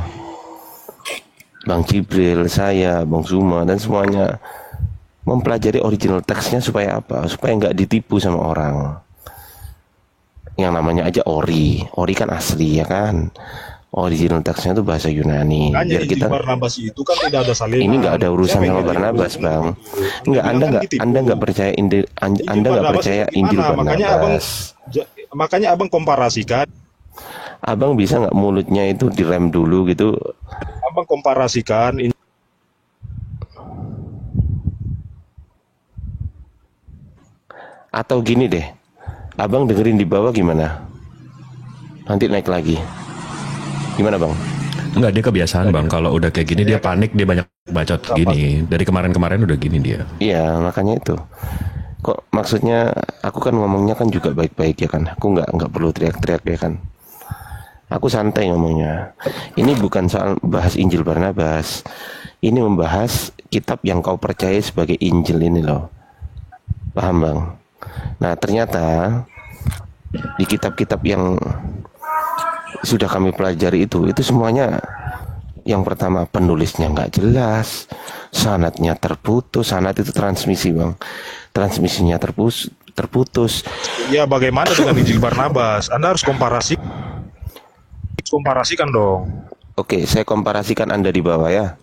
Bang Jibril, saya, Bang Zuma dan semuanya mempelajari original teksnya supaya apa? Supaya nggak ditipu sama orang. Yang namanya aja ori kan asli ya kan. Original teksnya itu bahasa Yunani. Hanya Biar Injil kita Barnabas itu kan tidak ada salinan. ini nggak ada urusan Siapa yang sama ditipu? Barnabas Bang. Dia Enggak, bilang kan ditipu. Anda nggak percaya Anda nggak Barnabas percaya itu Injil gimana? Barnabas. Makanya abang komparasikan. Abang bisa nggak mulutnya itu direm dulu gitu? Abang komparasikan. Atau gini deh, abang dengerin di bawah gimana? Nanti naik lagi. Gimana Bang? Enggak, dia kebiasaan Bang. Kalau udah kayak gini dia panik, dia banyak bacot gini. Dari kemarin-kemarin udah gini dia. Iya, makanya itu. Kok maksudnya aku kan ngomongnya kan juga baik-baik ya kan. Aku nggak perlu teriak-teriak ya kan. Aku santai ngomongnya. Ini bukan soal bahas Injil Barnabas. Ini membahas kitab yang kau percaya sebagai Injil ini loh. Paham Bang? Nah ternyata di kitab-kitab yang sudah kami pelajari itu semuanya, yang pertama penulisnya nggak jelas, sanadnya terputus. Sanad itu transmisi Bang, transmisinya terputus. Ya bagaimana dengan Injil Barnabas? Anda harus komparasikan dong. Oke, saya komparasikan Anda di bawah ya.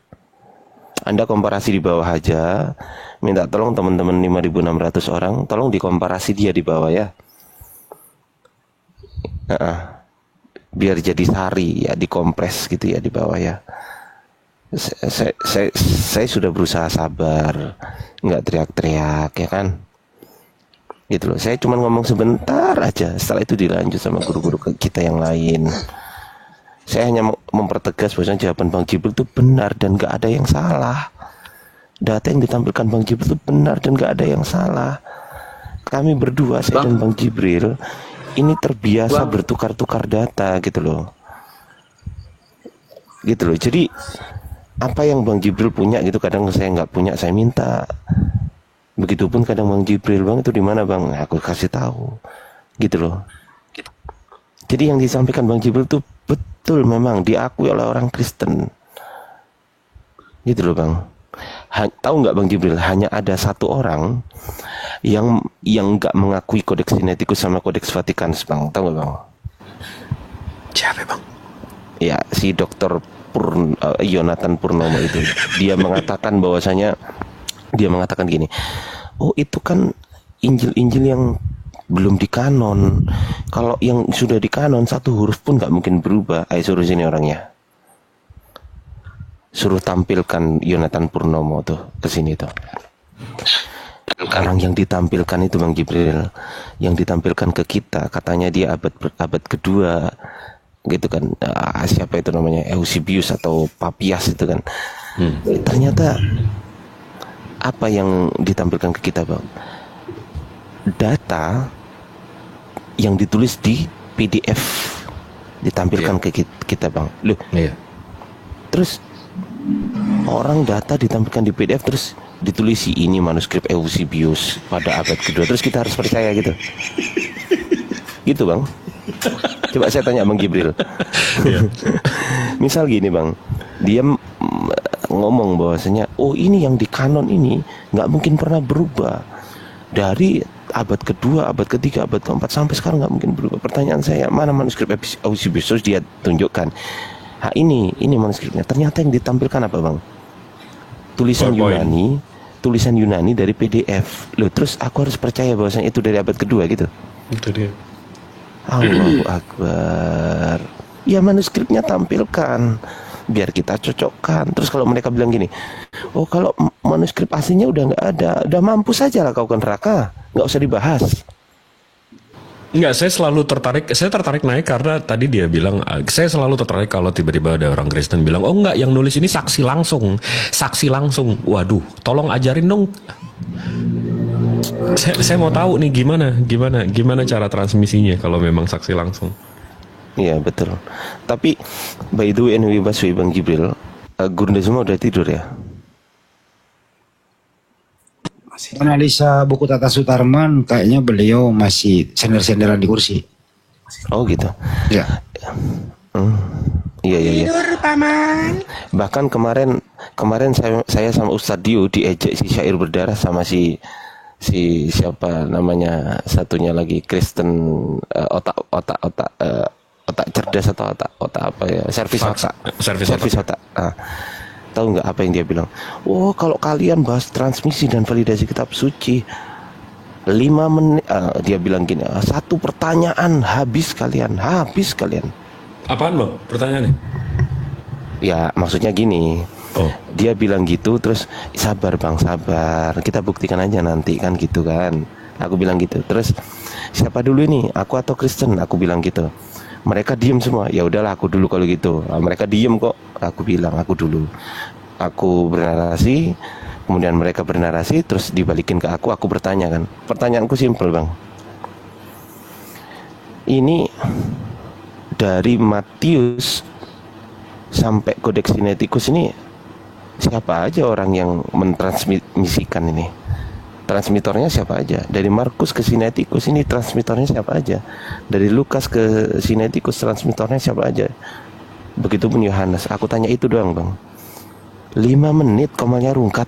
Anda komparasi di bawah aja. Minta tolong teman-teman 5.600 orang, tolong dikomparasi dia di bawah ya. Biar jadi sari ya, dikompres gitu ya di bawah ya. Saya sudah berusaha sabar, nggak teriak-teriak ya kan. Gitu loh. Saya cuma ngomong sebentar aja. Setelah itu dilanjut sama guru-guru kita yang lain. Saya hanya mempertegas bahwa jawaban Bang Jibril itu benar dan gak ada yang salah. Data yang ditampilkan Bang Jibril itu benar dan gak ada yang salah. Kami berdua, saya dan Bang Jibril, ini terbiasa bertukar-tukar data gitu loh. Gitu loh. Jadi apa yang Bang Jibril punya gitu kadang saya nggak punya, saya minta. Begitupun kadang Bang Jibril, Bang itu di mana Bang? Aku kasih tahu. Gitu loh. Jadi yang disampaikan Bang Jibril itu betul memang diakui oleh orang Kristen. Gitu loh Bang. Tahu nggak Bang Jibril, hanya ada satu orang yang nggak mengakui kodeks Sinaiticus sama kodeks Vatikanus Bang. Tahu nggak Bang? Siapa Bang? Ya si Dr. Yonatan Purnomo itu. Dia mengatakan bahwasanya, dia mengatakan gini, oh itu kan Injil-Injil yang belum dikanon. Kalau yang sudah dikanon satu huruf pun nggak mungkin berubah. Ayo suruh sini orangnya. Suruh tampilkan Yonatan Purnomo tuh ke sini tuh. Orang yang ditampilkan itu Bang Jibril, yang ditampilkan ke kita, katanya dia abad kedua, gitu kan. Siapa itu namanya, Eusebius atau Papias itu kan. Ternyata apa yang ditampilkan ke kita Bang? Data yang ditulis di PDF ditampilkan ke kita Bang. Loh. Terus orang data ditampilkan di PDF terus ditulis ini manuskrip Eusebius pada abad kedua, terus kita harus percaya gitu. Gitu Bang. Coba saya tanya Bang Jibril. Misal gini Bang, dia ngomong bahwasanya oh ini yang di kanon ini nggak mungkin pernah berubah dari abad kedua, abad ketiga, abad keempat sampai sekarang nggak mungkin berubah. Pertanyaan saya, mana manuskrip Eusebius? Terus dia tunjukkan, ini manuskripnya. Ternyata yang ditampilkan apa Bang? Tulisan Yunani dari PDF. Loh, terus aku harus percaya bahwasanya itu dari abad kedua gitu. Itu dia. Allahu Akbar. Ya manuskripnya tampilkan, biar kita cocokkan. Terus kalau mereka bilang gini, oh kalau manuskrip aslinya udah nggak ada, udah mampus saja lah kau ke neraka, nggak usah dibahas. Enggak, saya tertarik naik karena tadi dia bilang, saya selalu tertarik kalau tiba-tiba ada orang Kristen bilang, oh enggak, yang nulis ini saksi langsung. Waduh, tolong ajarin dong. Saya mau tahu nih gimana cara transmisinya kalau memang saksi langsung. Iya betul. Tapi by the way anyway Bang Jibril, Gurunda semua udah tidur ya? Analisa buku Tata Sutarman, kayaknya beliau masih sender-senderan di kursi. Oh gitu. Ya. Iya. Tidur paman. Bahkan kemarin saya sama Ustadz Dio diejek si syair berdarah sama si siapa namanya satunya lagi Kristen, otak cerdas atau otak apa ya, servis otak. Nah, tahu nggak apa yang dia bilang? Oh kalau kalian bahas transmisi dan validasi kitab suci 5 menit, dia bilang gini, satu pertanyaan habis kalian. Apaan Bang pertanyaannya? Ya maksudnya gini. Oh. Dia bilang gitu, terus sabar Bang, sabar, kita buktikan aja nanti kan gitu kan. Aku bilang gitu. Terus siapa dulu ini, aku atau Kristen? Aku bilang gitu. Mereka diem semua. Ya udahlah aku dulu kalau gitu. Mereka diem kok. Aku bilang aku dulu. Aku bernarasi, kemudian mereka bernarasi, terus dibalikin ke aku bertanya kan. Pertanyaanku simpel Bang. Ini dari Matius sampai Kodeks Sinaiticus ini siapa aja orang yang mentransmisikan ini? Transmitornya siapa aja? Dari Markus ke Sinaiticus ini transmitornya siapa aja? Dari Lukas ke Sinaiticus transmitornya siapa aja? Begitupun Yohanes. Aku tanya itu doang Bang. 5 menit komalnya rungkat.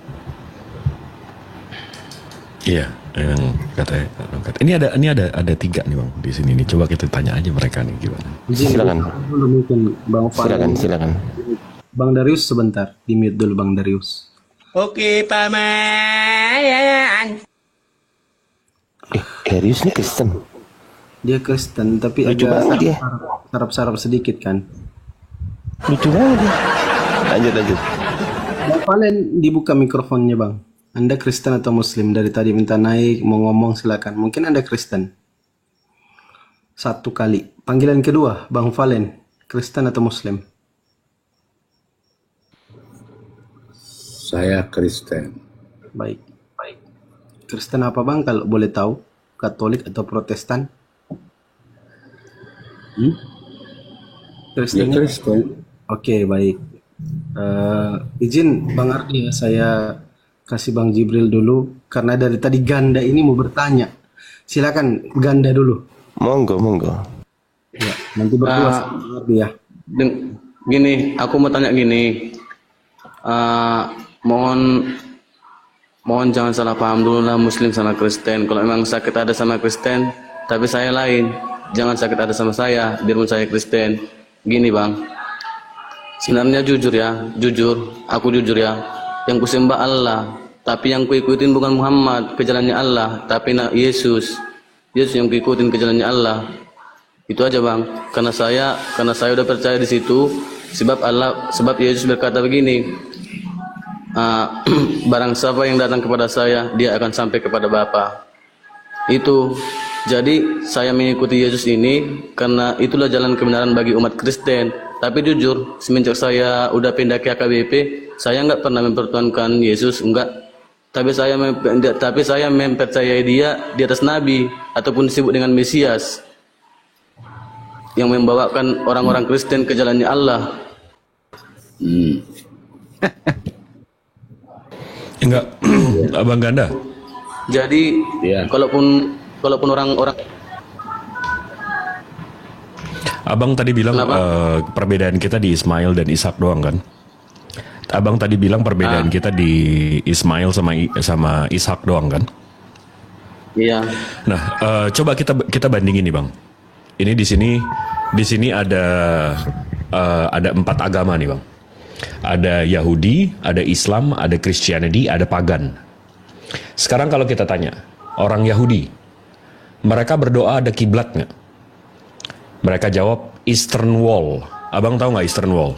Iya, yang katanya rungkat. Ini ada 3 nih Bang di sini nih. Coba kita tanya aja mereka nih gimana. Silakan. Silakan. Bang Darius sebentar, di mute dulu Bang Darius. Oke paman. Darius ini Kristen. Dia Kristen tapi lucu agak banget dia. Sarap-sarap sedikit kan. Lucu banget dia. Lanjut. Bang Valen dibuka mikrofonnya Bang. Anda Kristen atau Muslim? Dari tadi minta naik, mau ngomong silakan. Mungkin Anda Kristen. 1 kali. Panggilan kedua, Bang Valen, Kristen atau Muslim? Saya Kristen. Baik. Kristen apa Bang kalau boleh tahu? Katolik atau Protestan? Kristen. Ya Kristen. Oke, baik. Izin Bang Ardi ya, saya kasih Bang Jibril dulu karena dari tadi Ganda ini mau bertanya. Silakan Ganda dulu. Monggo, monggo. Ya, nanti berdua sama Bang Ardi ya. Gini, aku mau tanya gini. Mohon jangan salah paham dulu lah Muslim sama Kristen. Kalau memang sakit ada sama Kristen, tapi saya lain, jangan sakit ada sama saya, biarpun saya Kristen. Gini Bang, sebenarnya jujur ya, aku jujur ya. Yang kusembah Allah, tapi yang kuikutin bukan Muhammad, ke jalannya Allah, tapi Yesus yang kuikutin ke jalannya Allah. Itu aja Bang, karena saya udah percaya di situ, sebab Yesus berkata begini. Barang siapa yang datang kepada saya, dia akan sampai kepada Bapa. Itu. Jadi saya mengikuti Yesus ini karena itulah jalan kebenaran bagi umat Kristen. Tapi jujur, semenjak saya udah pindah ke AKBP, saya nggak pernah mempertuhankan Yesus, enggak. Tapi saya mempercayai dia di atas Nabi ataupun disebut dengan Mesias yang membawakan orang-orang Kristen ke jalannya Allah. Enggak, Abang Ganda. Jadi kalaupun orang-orang, Abang tadi bilang perbedaan kita di Ismail dan Ishak doang kan? Abang tadi bilang perbedaan kita di Ismail sama Ishak doang kan? Iya. Nah, coba kita bandingin nih Bang. Ini di sini ada 4 agama nih Bang. Ada Yahudi, ada Islam, ada Christianity, ada pagan. Sekarang kalau kita tanya, orang Yahudi, mereka berdoa ada kiblat nggak? Mereka jawab Eastern Wall. Abang tahu nggak Eastern Wall?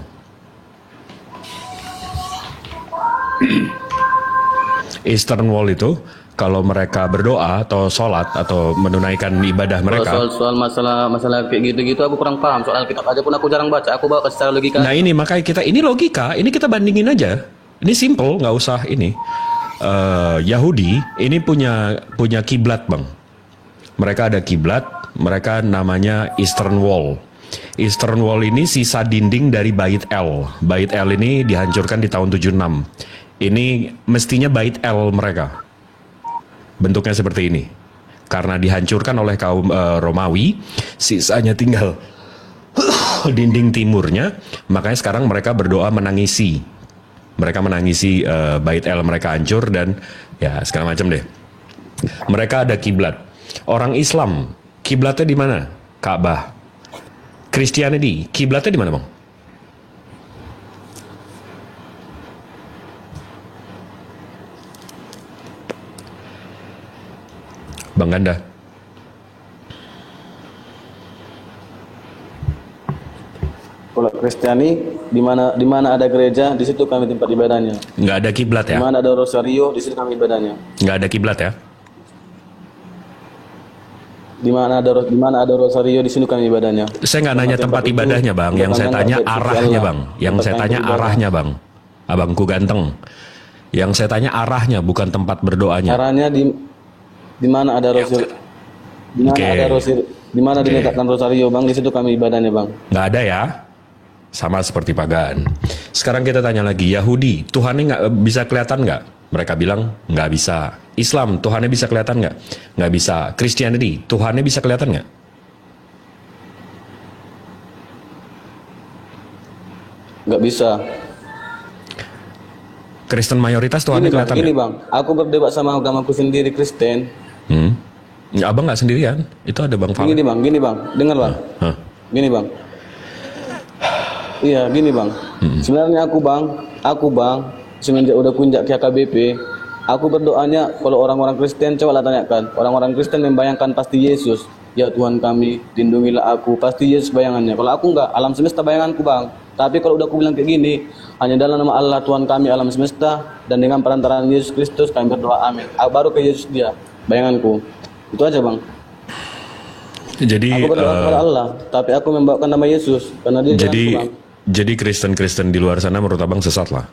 Eastern Wall itu kalau mereka berdoa atau sholat atau menunaikan ibadah mereka. Soal masalah kayak gitu-gitu aku kurang paham. Soal kitab aja pun aku jarang baca. Aku bawa secara logika. Nah ini makanya ini logika. Ini kita bandingin aja. Ini simple, nggak usah ini. Yahudi ini punya kiblat Bang. Mereka ada kiblat. Mereka namanya Eastern Wall. Eastern Wall ini sisa dinding dari Bait El. Bait El ini dihancurkan di tahun 76. Ini mestinya Bait El mereka. Bentuknya seperti ini. Karena dihancurkan oleh kaum Romawi, sisanya tinggal dinding timurnya, makanya sekarang mereka berdoa menangisi. Mereka menangisi Bait El mereka hancur dan ya segala macam deh. Mereka ada kiblat. Orang Islam, kiblatnya di mana? Ka'bah. Christianity, kiblatnya di mana, Bang? Bang Ganda. Kalau Kristiani di mana ada gereja, di situ kami tempat ibadahnya. Nggak ada kiblat ya? Di mana ada rosario, di situ kami ibadahnya. Nggak ada kiblat ya? Di mana ada rosario, di sini kami ibadahnya. Saya nggak nanya tempat ibadahnya, Bang. Yang saya tanya arahnya, Bang. Yang saya tanya arahnya, Bang. Abangku ganteng. Yang saya tanya arahnya, bukan tempat berdoanya. Arahnya di mana ada rosario, di mana ada rosario, di mana diletakkan rosario, Bang, di situ kami ibadahnya, Bang. Nggak ada ya? Sama seperti pagan. Sekarang kita tanya lagi, Yahudi, Tuhannya nggak bisa kelihatan nggak? Mereka bilang nggak bisa. Islam, Tuhannya bisa kelihatan nggak? Nggak bisa. Christianity, Tuhannya bisa kelihatan nggak? Nggak bisa. Kristen mayoritas Tuhannya kelihatan Gini nggak? Bang, aku berdebat sama agamaku sendiri Kristen. Ya, Abang nggak sendirian. Itu ada Bang Fal. Gini Bang, dengar Bang. Gini Bang. Iya, gini Bang. Sebenarnya aku Bang, semenjak udah kunjak ke AKBP, aku berdoanya kalau orang-orang Kristen, coba lah tanyakan. Orang-orang Kristen membayangkan pasti Yesus. Ya Tuhan kami, lindungilah aku. Pasti Yesus bayangannya. Kalau aku enggak, alam semesta bayanganku Bang. Tapi kalau udah aku bilang kayak gini, hanya dalam nama Allah Tuhan kami alam semesta dan dengan perantaraan Yesus Kristus kami berdoa amin. Baru ke Yesus dia, bayanganku. Itu aja Bang. Jadi aku berdoa kepada Allah, tapi aku membawakan nama Yesus karena dia jalanku, Bang. Jadi Kristen-Kristen di luar sana menurut Abang sesat lah.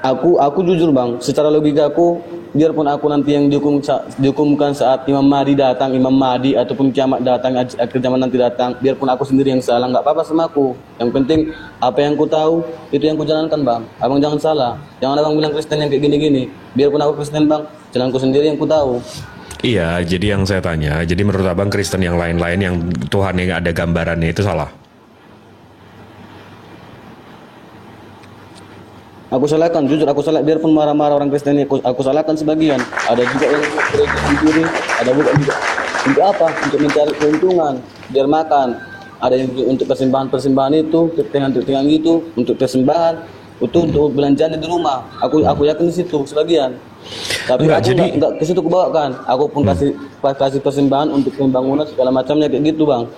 Aku jujur bang, secara logika aku, biarpun aku nanti yang dihukumkan saat Imam Mahdi ataupun kiamat datang, akhir zaman nanti datang, biarpun aku sendiri yang salah, nggak apa-apa sama aku. Yang penting apa yang ku tahu itu yang ku jalankan bang. Abang jangan salah, jangan abang bilang Kristen yang kayak gini-gini. Biarpun aku Kristen bang, jalanku sendiri yang ku tahu. Iya, jadi yang saya tanya, jadi menurut abang Kristen yang lain-lain yang Tuhan yang ada gambarannya itu salah? Aku salahkan, jujur aku salah, biarpun marah-marah orang Kristen ini, aku salahkan sebagian. Ada juga yang gereja sendiri, ada juga untuk apa? Untuk mencari keuntungan, biar makan. Ada yang untuk persembahan itu, ketengan gitu, untuk persembahan, itu untuk belanjaan di rumah. Aku yakin di situ sebagian. Tapi Enggak, aku jadi enggak ke situ kebawakan. Aku pun kasih persembahan untuk pembangunan segala macamnya kayak gitu, Bang.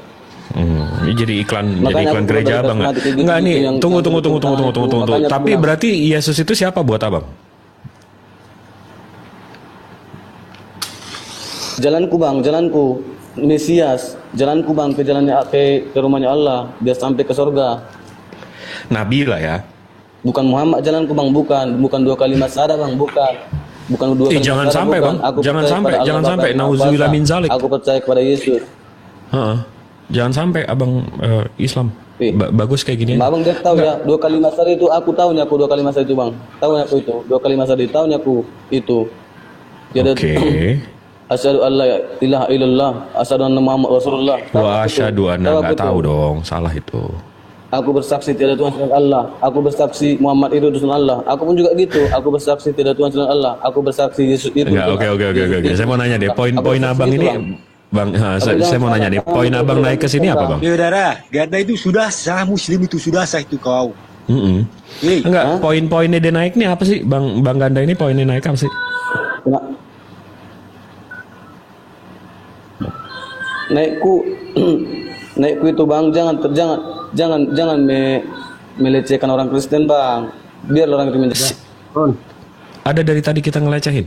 Ini jadi iklan Makanya aku gereja berbalik abang. fanatik kayak gitu, Enggak nih, yang- tunggu. Makanya aku Tapi bilang, berarti Yesus itu siapa buat abang? jalanku bang, jalanku Mesias, jalanku bang ke jalannya ke rumahnya Allah biar sampai ke surga. Nabi lah ya. Bukan Muhammad jalanku bang, bukan 2 kalimat syahadat bang, bukan 2 kalimat Jangan syahadat, sampai bukan. bang, Aku jangan percaya sampai, kepada jangan Allah sampai. Bapa yang Maha Nauzubillah Kuasa. min zalik. Aku percaya kepada Yesus. Heeh. Jangan sampai abang Islam. Bagus kayak gini. Abang dia tahu ya 2 kalimat syahadat itu, aku tahunya aku 2 kalimat syahadat itu bang, tahunya aku itu 2 kalimat syahadat, tahunya aku itu. Jadi Oke. asyhadu an la ilaha illallah, asyhadu anna Muhammad Rasulullah. Wa asyhadu anna, Tahu nggak aku tahu itu. dong, salah itu. Aku bersaksi tiada Tuhan selain Allah. Aku bersaksi Muhammad itu utusan Allah. Aku pun juga gitu. Aku bersaksi tiada Tuhan selain Allah. Aku bersaksi Yesus itu. Enggak, oke. Saya mau nanya deh, poin-poin bersaksi abang itu, ini, Bang. bang, saya mau nanya nih, poin abang naik ke sini apa bang? Saudara, karena itu sudah sah, Muslim itu sudah sah itu kau. Enggak, poin-poinnya dia naik nih apa sih, bang Ganda ini poinnya naik apa sih? Naikku itu bang, jangan melecehkan orang Kristen bang. Biar orang itu menjaga. Ada dari tadi kita ngelecehin.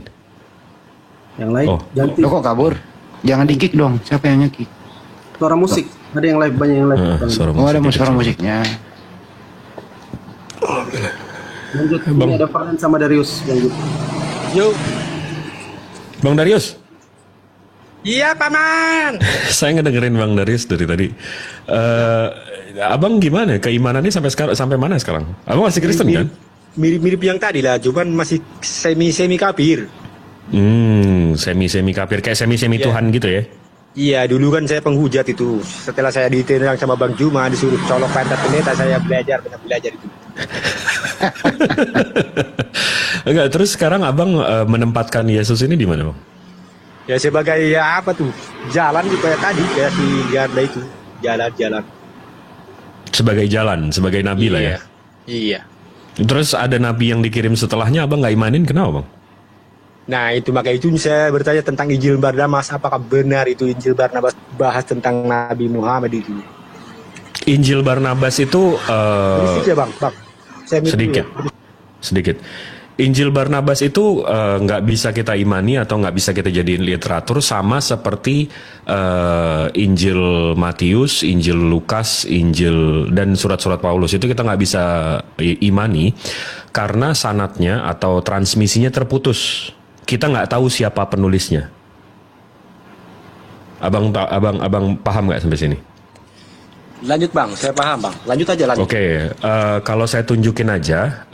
Yang lain Oh. ganti. Lo kok kabur? Jangan di-kick dong. Siapa yang nge-kick? Suara musik. Ada yang live, banyak yang live. Oh, ada suara musiknya. Lanjut. Ini ada Farhan sama Darius. Lanjut. Yo. Bang Darius. Iya, Paman. Saya ngedengerin Bang Darius dari tadi. Abang gimana? Keimanannya sampai mana sekarang? Abang masih Kristen kan? Mirip-mirip yang tadi lah, cuman masih semi kafir. Semi kafir, kayak semi Iya. Tuhan gitu ya? Iya, dulu kan saya penghujat itu. Setelah saya ditendang sama Bang Juma, disuruh colok pantat pendeta, saya belajar itu. Enggak, terus sekarang abang menempatkan Yesus ini di mana bang? Ya sebagai ya apa tuh? Jalan gitu kayak tadi, kayak si Garda itu. Jalan-jalan. Sebagai jalan, sebagai nabi lah ya? Iya. Terus ada nabi yang dikirim setelahnya, abang nggak imanin, kenapa bang? Nah itu makanya itu saya bertanya tentang Injil Barnabas, apakah benar itu Injil Barnabas bahas tentang Nabi Muhammad itu? Injil Barnabas itu Sedikit ya bang. Saya minum sedikit, dulu ya. sedikit. Injil Barnabas itu nggak bisa kita imani atau nggak bisa kita jadiin literatur, sama seperti Injil Matius, Injil Lukas, Injil dan surat-surat Paulus itu kita nggak bisa imani karena sanadnya atau transmisinya terputus. Kita nggak tahu siapa penulisnya. Abang paham nggak sampai sini? Lanjut bang, saya paham bang. Lanjut aja lanjut. Oke, kalau saya tunjukin aja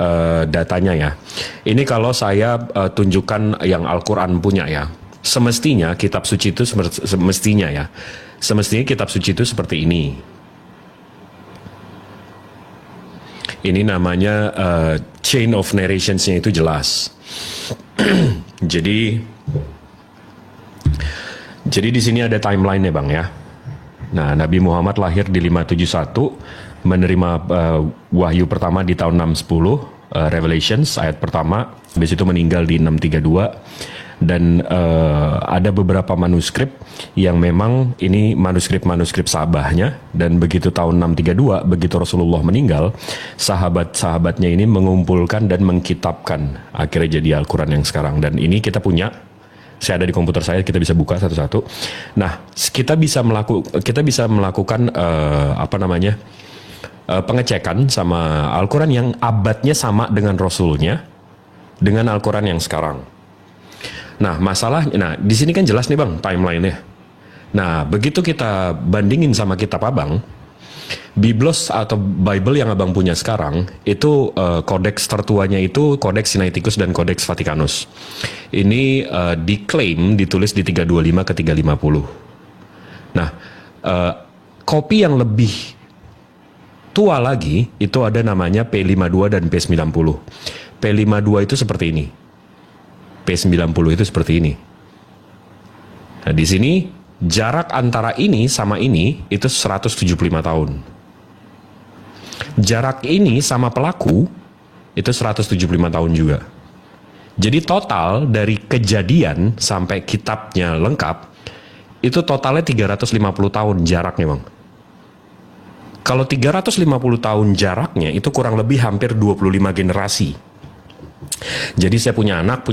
datanya ya. Ini kalau saya tunjukkan yang Al-Quran punya ya. Semestinya kitab suci itu semestinya kitab suci itu seperti ini. Ini namanya chain of narrationsnya itu jelas. Jadi di sini ada timeline-nya bang ya. Nah, Nabi Muhammad lahir di 571, menerima wahyu pertama di tahun 610, Revelations ayat pertama, habis itu meninggal di 632, dan ada beberapa manuskrip yang memang ini manuskrip sabahnya, dan begitu tahun 632, begitu Rasulullah meninggal, sahabat-sahabatnya ini mengumpulkan dan mengkitabkan, akhirnya jadi Al-Quran yang sekarang, dan ini kita punya. Saya ada di komputer saya, kita bisa buka satu-satu. Nah, kita bisa melakukan pengecekan sama Al-Quran yang abadnya sama dengan Rasulnya, dengan Al-Quran yang sekarang. Nah, masalahnya, di sini kan jelas nih Bang timeline-nya. Nah, begitu kita bandingin sama kitab Abang, Biblos atau Bible yang Abang punya sekarang, itu kodeks tertuanya itu Kodeks Sinaiticus dan Kodeks Vaticanus. Ini diklaim ditulis di 325 ke 350. Nah, kopi yang lebih tua lagi itu ada namanya P52 dan P90. P52 itu seperti ini. P90 itu seperti ini. Nah, di sini jarak antara ini sama ini itu 175 tahun. Jarak ini sama pelaku itu 175 tahun juga. Jadi total dari kejadian sampai kitabnya lengkap itu totalnya 350 tahun jaraknya, Bang. Kalau 350 tahun jaraknya itu kurang lebih hampir 25 generasi. Jadi saya punya anak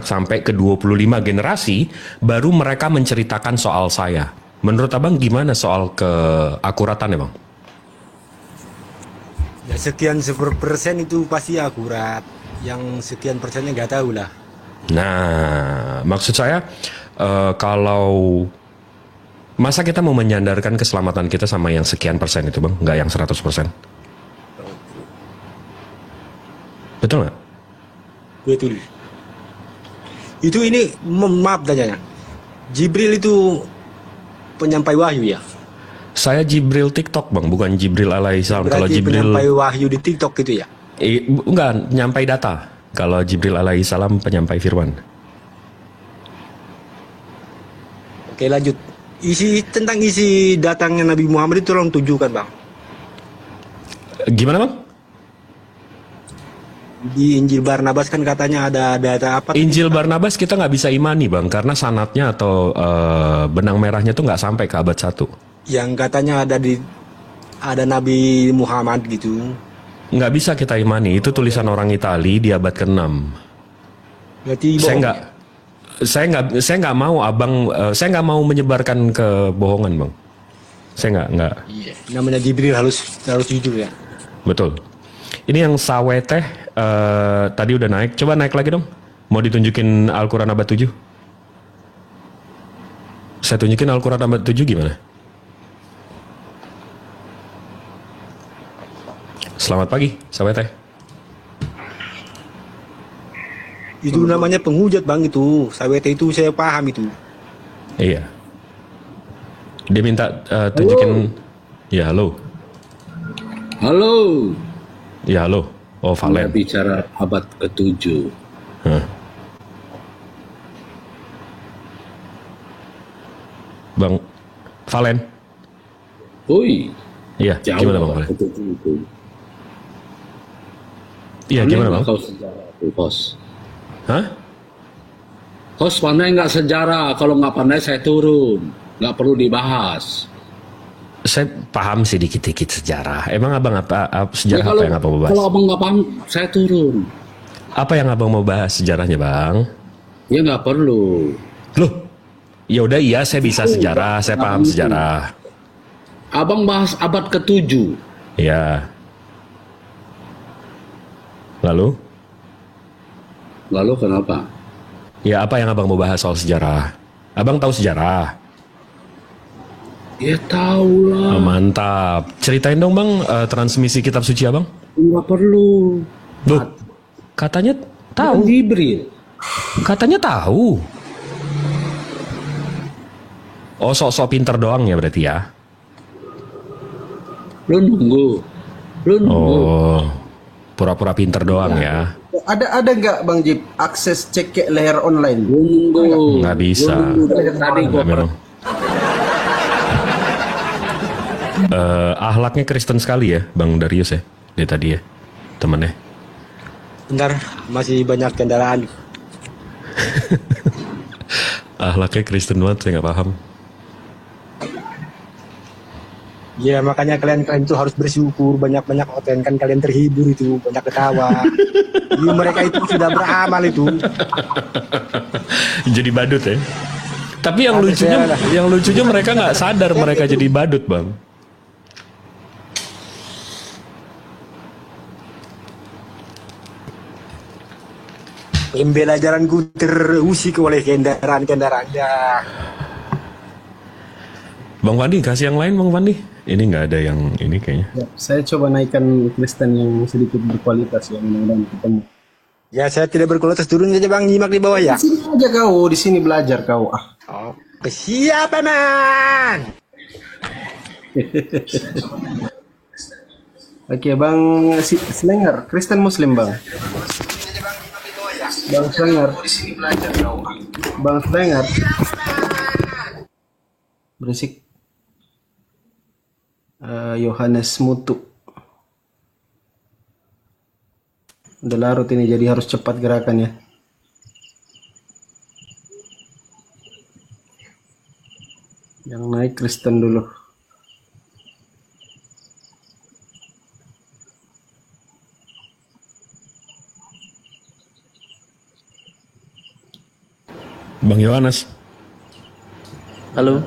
sampai ke 25 generasi baru mereka menceritakan soal saya. Menurut Abang gimana soal keakuratannya, Bang? Ya sekian persen itu pasti akurat. Yang sekian persennya nggak tahu lah. Nah, maksud saya kalau masa kita mau menyandarkan keselamatan kita sama yang sekian persen itu, Bang, nggak yang 100%. Betul nggak? Betul. Itu ini maaf tanya. Jibril itu penyampai wahyu ya? Saya Jibril TikTok, Bang, bukan Jibril alaihissalam. Kalau Berarti Jibril penyampai wahyu di TikTok gitu ya? Enggak, nyampai data. Kalau Jibril alaihissalam penyampai firman. Oke, lanjut. Tentang isi datangnya Nabi Muhammad itu tolong tunjukkan, Bang. Gimana, Bang? Di Injil Barnabas kan katanya ada data apa? Injil Barnabas kita nggak bisa imani, Bang, karena sanatnya atau benang merahnya tuh nggak sampai ke abad 1. Yang katanya ada Nabi Muhammad gitu. Nggak bisa kita imani, itu tulisan orang Itali di abad ke-6. Berarti saya nggak mau Abang, saya nggak mau menyebarkan kebohongan, Bang. Saya nggak. Iya. Namanya Jibril harus jujur ya. Betul. Ini yang saweteh tadi udah naik. Coba naik lagi dong. Mau ditunjukin Al-Quran abad 7? Saya tunjukin Al-Quran abad 7 gimana? Selamat pagi, saweteh. Itu namanya penghujat, Bang, itu. Sawete itu saya paham itu. Iya. Dia minta tunjukin. Ya, halo. Halo. Ya, halo. Oh, Valen. Bicara abad ke-7. Bang Valen. Oi. Iya, gimana Bang Valen? Iya, gimana Bang? Kau sejarah tuh, Kos. Hah? Kos pandai nggak sejarah? Kalau nggak pandai saya turun. Nggak perlu dibahas. Saya paham sih dikit-dikit sejarah. Emang Abang sejarah apa yang Abang mau bahas? Kalau Abang nggak paham, saya turun. Apa yang Abang mau bahas sejarahnya, Bang? Ya nggak perlu. Loh, ya udah iya saya bisa sejarah, saya paham sejarah. Abang bahas abad ke-7. Ya. Lalu? Lalu kenapa? Ya apa yang Abang mau bahas soal sejarah? Abang tahu sejarah? Ya tahu lah. Oh, mantap. Ceritain dong Bang transmisi kitab suci Abang. Nggak perlu. Loh, katanya tahu. Jibril. Katanya tahu. Oh, sok-sok pinter doang ya berarti ya? Lu nunggu. Oh, pura-pura pinter doang ya? Ada nggak Bang Jip akses cek leher online? Nunggu. Nggak bisa. Tadi gua memang. Ahlaknya Kristen sekali ya, Bang Darius ya, dia tadi ya, temennya. Bentar, masih banyak kendaraan. Ahlaknya Kristen banget, saya nggak paham. Ya makanya kalian itu harus bersyukur, banyak-banyak konten kan kalian terhibur itu, banyak ketawa. Mereka itu sudah beramal itu. Jadi badut ya. Tapi yang lucunya mereka nggak sadar mereka jadi badut, Bang. Pembelajaranku terusik oleh kendaraan-kendaraan. Ya. Bang Fandi, kasih yang lain Bang Fandi. Ini nggak ada yang ini kayaknya. Ya, saya coba naikkan Kristen yang sedikit berkualitas ya, mudah-mudahan ketemu. Ya, saya tidak berkualitas, turun saja Bang, nyimak di bawah ya. Di sini aja kau, di sini belajar kau. Oh, siap man. Oke, Bang Slenger, Kristen Muslim Bang. Bang Slenger. Bang Slenger. Berisik. Yohanes Mutu. Udah larut ini, jadi harus cepat gerakannya. Yang naik Kristen dulu. Bang Yohanes. Halo,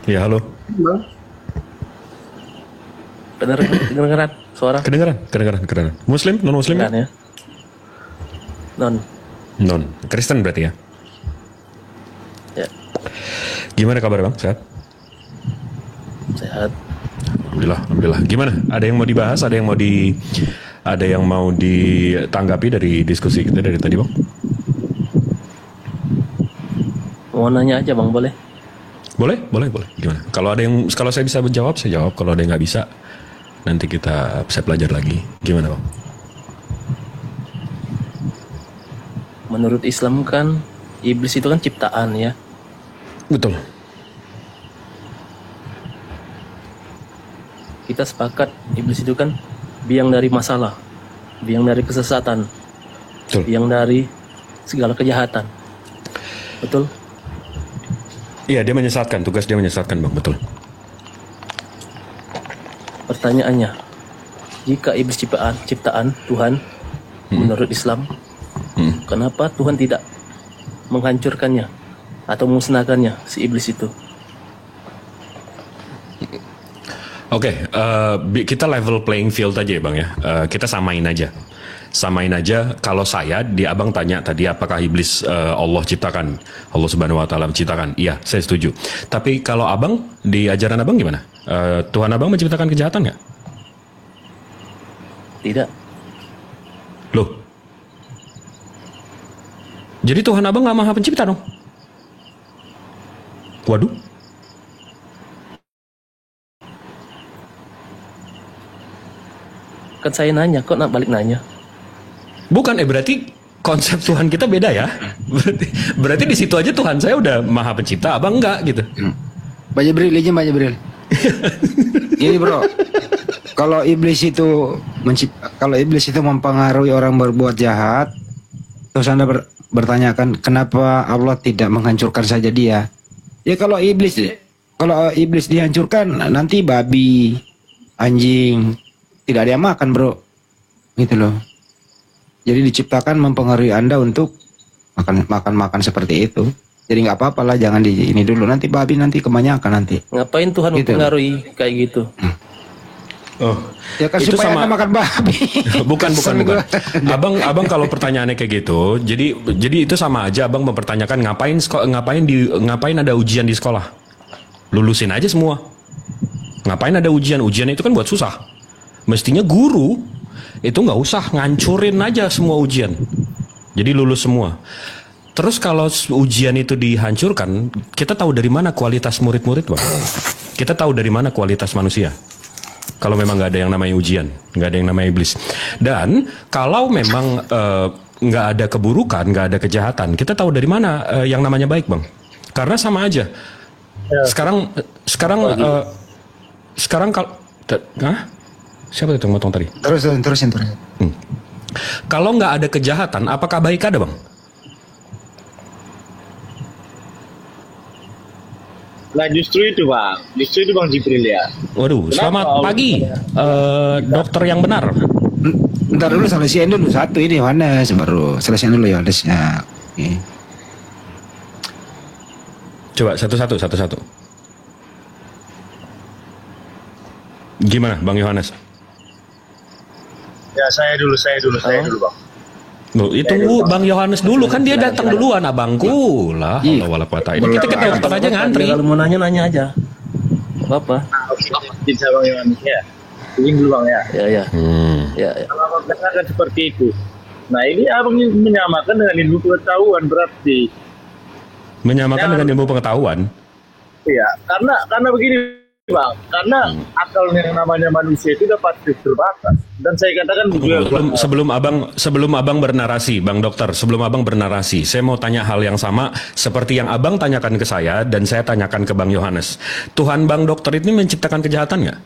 Ya halo. Bang. kedengeran suara? Kedengeran. Muslim, non Muslim? Kedengeran ya. Non. Kristen berarti ya. Ya, Gimana kabar Bang? Sehat? sehat. Alhamdulillah. Gimana? Ada yang mau dibahas? Ada yang mau ditanggapi dari diskusi kita dari tadi Bang? Mau nanya aja Bang, boleh? Boleh. Gimana? Kalau saya bisa menjawab, saya jawab. Kalau ada yang nggak bisa, nanti saya belajar lagi. Gimana Bang? Menurut Islam kan, iblis itu kan ciptaan ya. Betul. Kita sepakat iblis itu kan biang dari masalah, biang dari kesesatan, Betul. biang dari segala kejahatan. Betul? Iya, dia menyesatkan. Tugas dia menyesatkan Bang, betul. Pertanyaannya, jika iblis ciptaan Tuhan menurut Islam, kenapa Tuhan tidak menghancurkannya atau memusnahkannya si iblis itu? Oke, kita level playing field aja ya Bang ya. Kita samain aja. Kalau di Abang tanya tadi apakah iblis Allah ciptakan, Allah Subhanahu Wa Taala menciptakan. Iya, saya setuju. Tapi kalau Abang, di ajaran Abang gimana? Tuhan Abang menciptakan kejahatan nggak? Tidak. Loh, jadi Tuhan Abang nggak maha pencipta dong? Waduh. Kan saya nanya, kok nak balik nanya? Bukan, berarti konsep Tuhan kita beda ya. Berarti di situ aja Tuhan saya udah maha pencipta, Abang enggak gitu. Pak Jibril, izin Pak Jibril. Gini bro, kalau iblis itu mempengaruhi orang berbuat jahat, terus Anda bertanyakan kenapa Allah tidak menghancurkan saja dia? Ya kalau iblis dihancurkan, nanti babi, anjing, tidak ada yang makan bro, gitu loh. Jadi diciptakan mempengaruhi Anda untuk makan seperti itu. Jadi nggak apa-apa lah, jangan di ini dulu. Nanti babi nanti kebanyakan nanti. Ngapain Tuhan Gitu. mempengaruhi kayak gitu? Oh, Ya kan itu supaya sama. Anda makan babi. Bukan. Pesan gua. Abang kalau pertanyaannya kayak gitu, jadi itu sama aja Abang mempertanyakan ngapain ada ujian di sekolah? Lulusin aja semua. Ngapain ada ujian? Ujian itu kan buat susah. Mestinya guru itu nggak usah ngancurin aja semua ujian. Jadi lulus semua. Terus kalau ujian itu dihancurkan, kita tahu dari mana kualitas murid-murid, Bang? Kita tahu dari mana kualitas manusia. Kalau memang nggak ada yang namanya ujian, nggak ada yang namanya iblis. Dan kalau memang nggak ada keburukan, nggak ada kejahatan, kita tahu dari mana yang namanya baik, Bang? Karena sama aja. Sekarang kalau, siapa itu yang motong tadi? Terusin. Kalau nggak ada kejahatan, apakah baik ada, Bang? Nah justru itu Bang Jibril ya. Waduh, selamat pagi, dokter yang benar. Bentar dulu, selesaiin dulu satu ini Yohanes, baru selesaiin dulu Yohanesnya. Oke. Coba satu-satu. Gimana, Bang Yohanes? Ya saya dulu Bang. Loh, itu Bang Yohanes dulu kan dia datang duluan abangku lah. Allah wala quwata. Ini kita dokter aja ngantri. Kalau mau nanya aja. Apa? Bisa Bang Yohanes ya. Ingin dulu Bang ya. Ya. Kalau abang katakan seperti itu. Nah ini abang menyamakan dengan ilmu pengetahuan berarti. Menyamakan dengan ilmu pengetahuan. Iya, karena begini Bang, karena akal yang namanya manusia itu dapat terbatas. Dan saya katakan sebelum abang bernarasi, Bang Dokter, sebelum abang bernarasi, saya mau tanya hal yang sama seperti yang abang tanyakan ke saya dan saya tanyakan ke Bang Yohanes. Tuhan Bang Dokter ini menciptakan kejahatan nggak?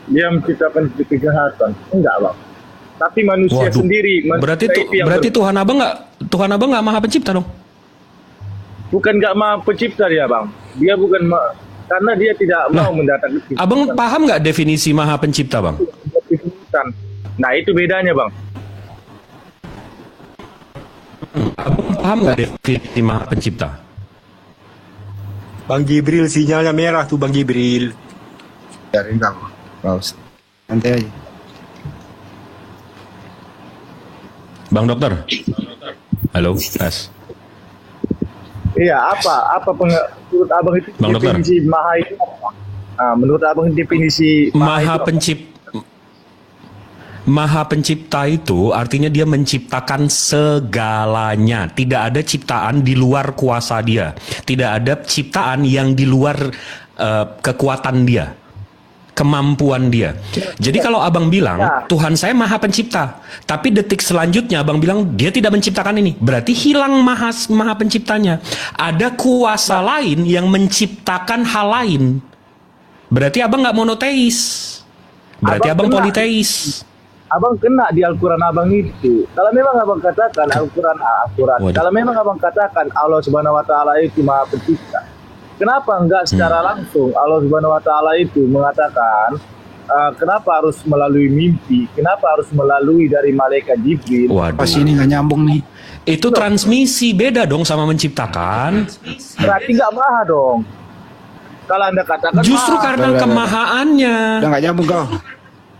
Dia menciptakan kejahatan, enggak Bang. Tapi manusia sendiri. Berarti Tuhan abang nggak maha pencipta dong? Bukan nggak maha pencipta dia Bang. Dia bukan karena dia tidak mau mendatangkan. Abang paham nggak definisi maha pencipta Bang? Nah itu bedanya Bang. Abang paham nggak definisi maha pencipta? Bang Jibril sinyalnya merah tuh Bang Jibril. Dari Bang. Nanti aja. Bang Dokter. Halo, As. Iya, apa menurut abang itu Bang definisi Dokter. maha itu apa? Nah, menurut abang definisi maha pencipta itu artinya dia menciptakan segalanya. Tidak ada ciptaan di luar kuasa dia. Tidak ada ciptaan yang di luar kekuatan dia, kemampuan dia. Jadi kalau abang bilang Tuhan saya maha pencipta, tapi detik selanjutnya abang bilang dia tidak menciptakan ini, berarti hilang maha penciptanya. Ada kuasa lain yang menciptakan hal lain. Berarti abang nggak monoteis. Berarti abang politeis. Abang kena di Al-Quran abang itu. Kalau memang abang katakan Al-Quran. Kalau memang abang katakan Allah Subhanahu Wa Taala itu maha pencipta, kenapa enggak secara langsung Allah Subhanahu Wa Taala itu mengatakan kenapa harus melalui mimpi? Kenapa harus melalui dari malaikat Jibril? Pas ini nggak nyambung nih. Itu transmisi, beda dong sama menciptakan. Berarti nggak maha dong. Kalau Anda katakan justru maha. karena kemahaannya. Udah nggak nyambung kau.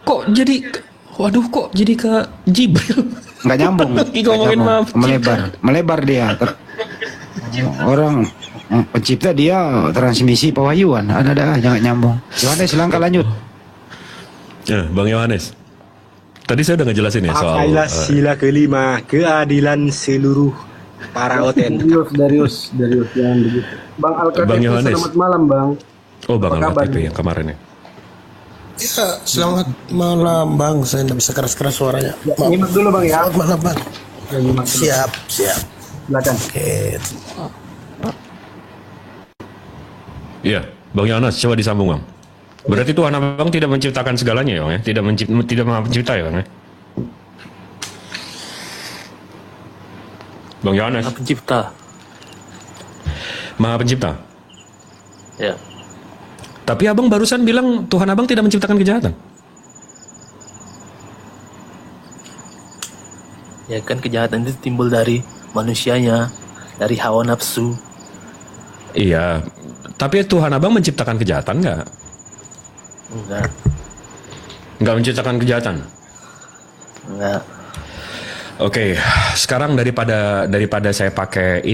Kok jadi ke Jibril? Nggak nyambung. Ngomongin maaf. Melebar dia. Orang pencipta dia transmisi pewahyuan. Ada jangan nyambung. Yohanes silahkan lanjut. Bang Yohanes. Tadi saya udah ngejelasin ya soal sila kelima, keadilan seluruh para oten. Darius yang begitu. Bang Bang Yohanes. Selamat malam Bang. Oh Bang Al-Fatih yang kemarin ya. Ya, selamat malam Bang. Saya tidak bisa keras-keras suaranya. Nyimak dulu Bang ya. Selamat malam Bang. Siap. Silakan. Oke. Iya, Bang Yohanes coba disambung Bang. Berarti Tuhan abang tidak menciptakan segalanya ya Bang ya? Tidak maha pencipta ya Bang ya? Bang Yohanes. Maha pencipta. Ya. Tapi abang barusan bilang Tuhan abang tidak menciptakan kejahatan. Ya kan kejahatan itu timbul dari manusianya, dari hawa nafsu. Iya, tapi Tuhan abang menciptakan kejahatan nggak? Nggak menciptakan kejahatan? Enggak. Oke, sekarang daripada saya pakai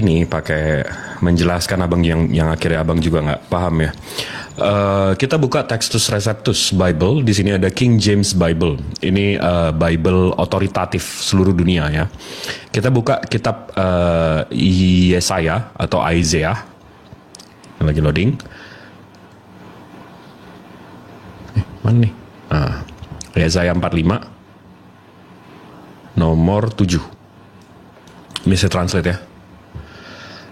menjelaskan abang yang akhirnya abang juga nggak paham ya. Kita buka Textus Receptus Bible. Di sini ada King James Bible. Ini Bible otoritatif seluruh dunia ya. Kita buka kitab Yesaya atau Isaiah. Lagi loading. Mana nih? Yesaya 45 nomor 7. Ini saya translate ya.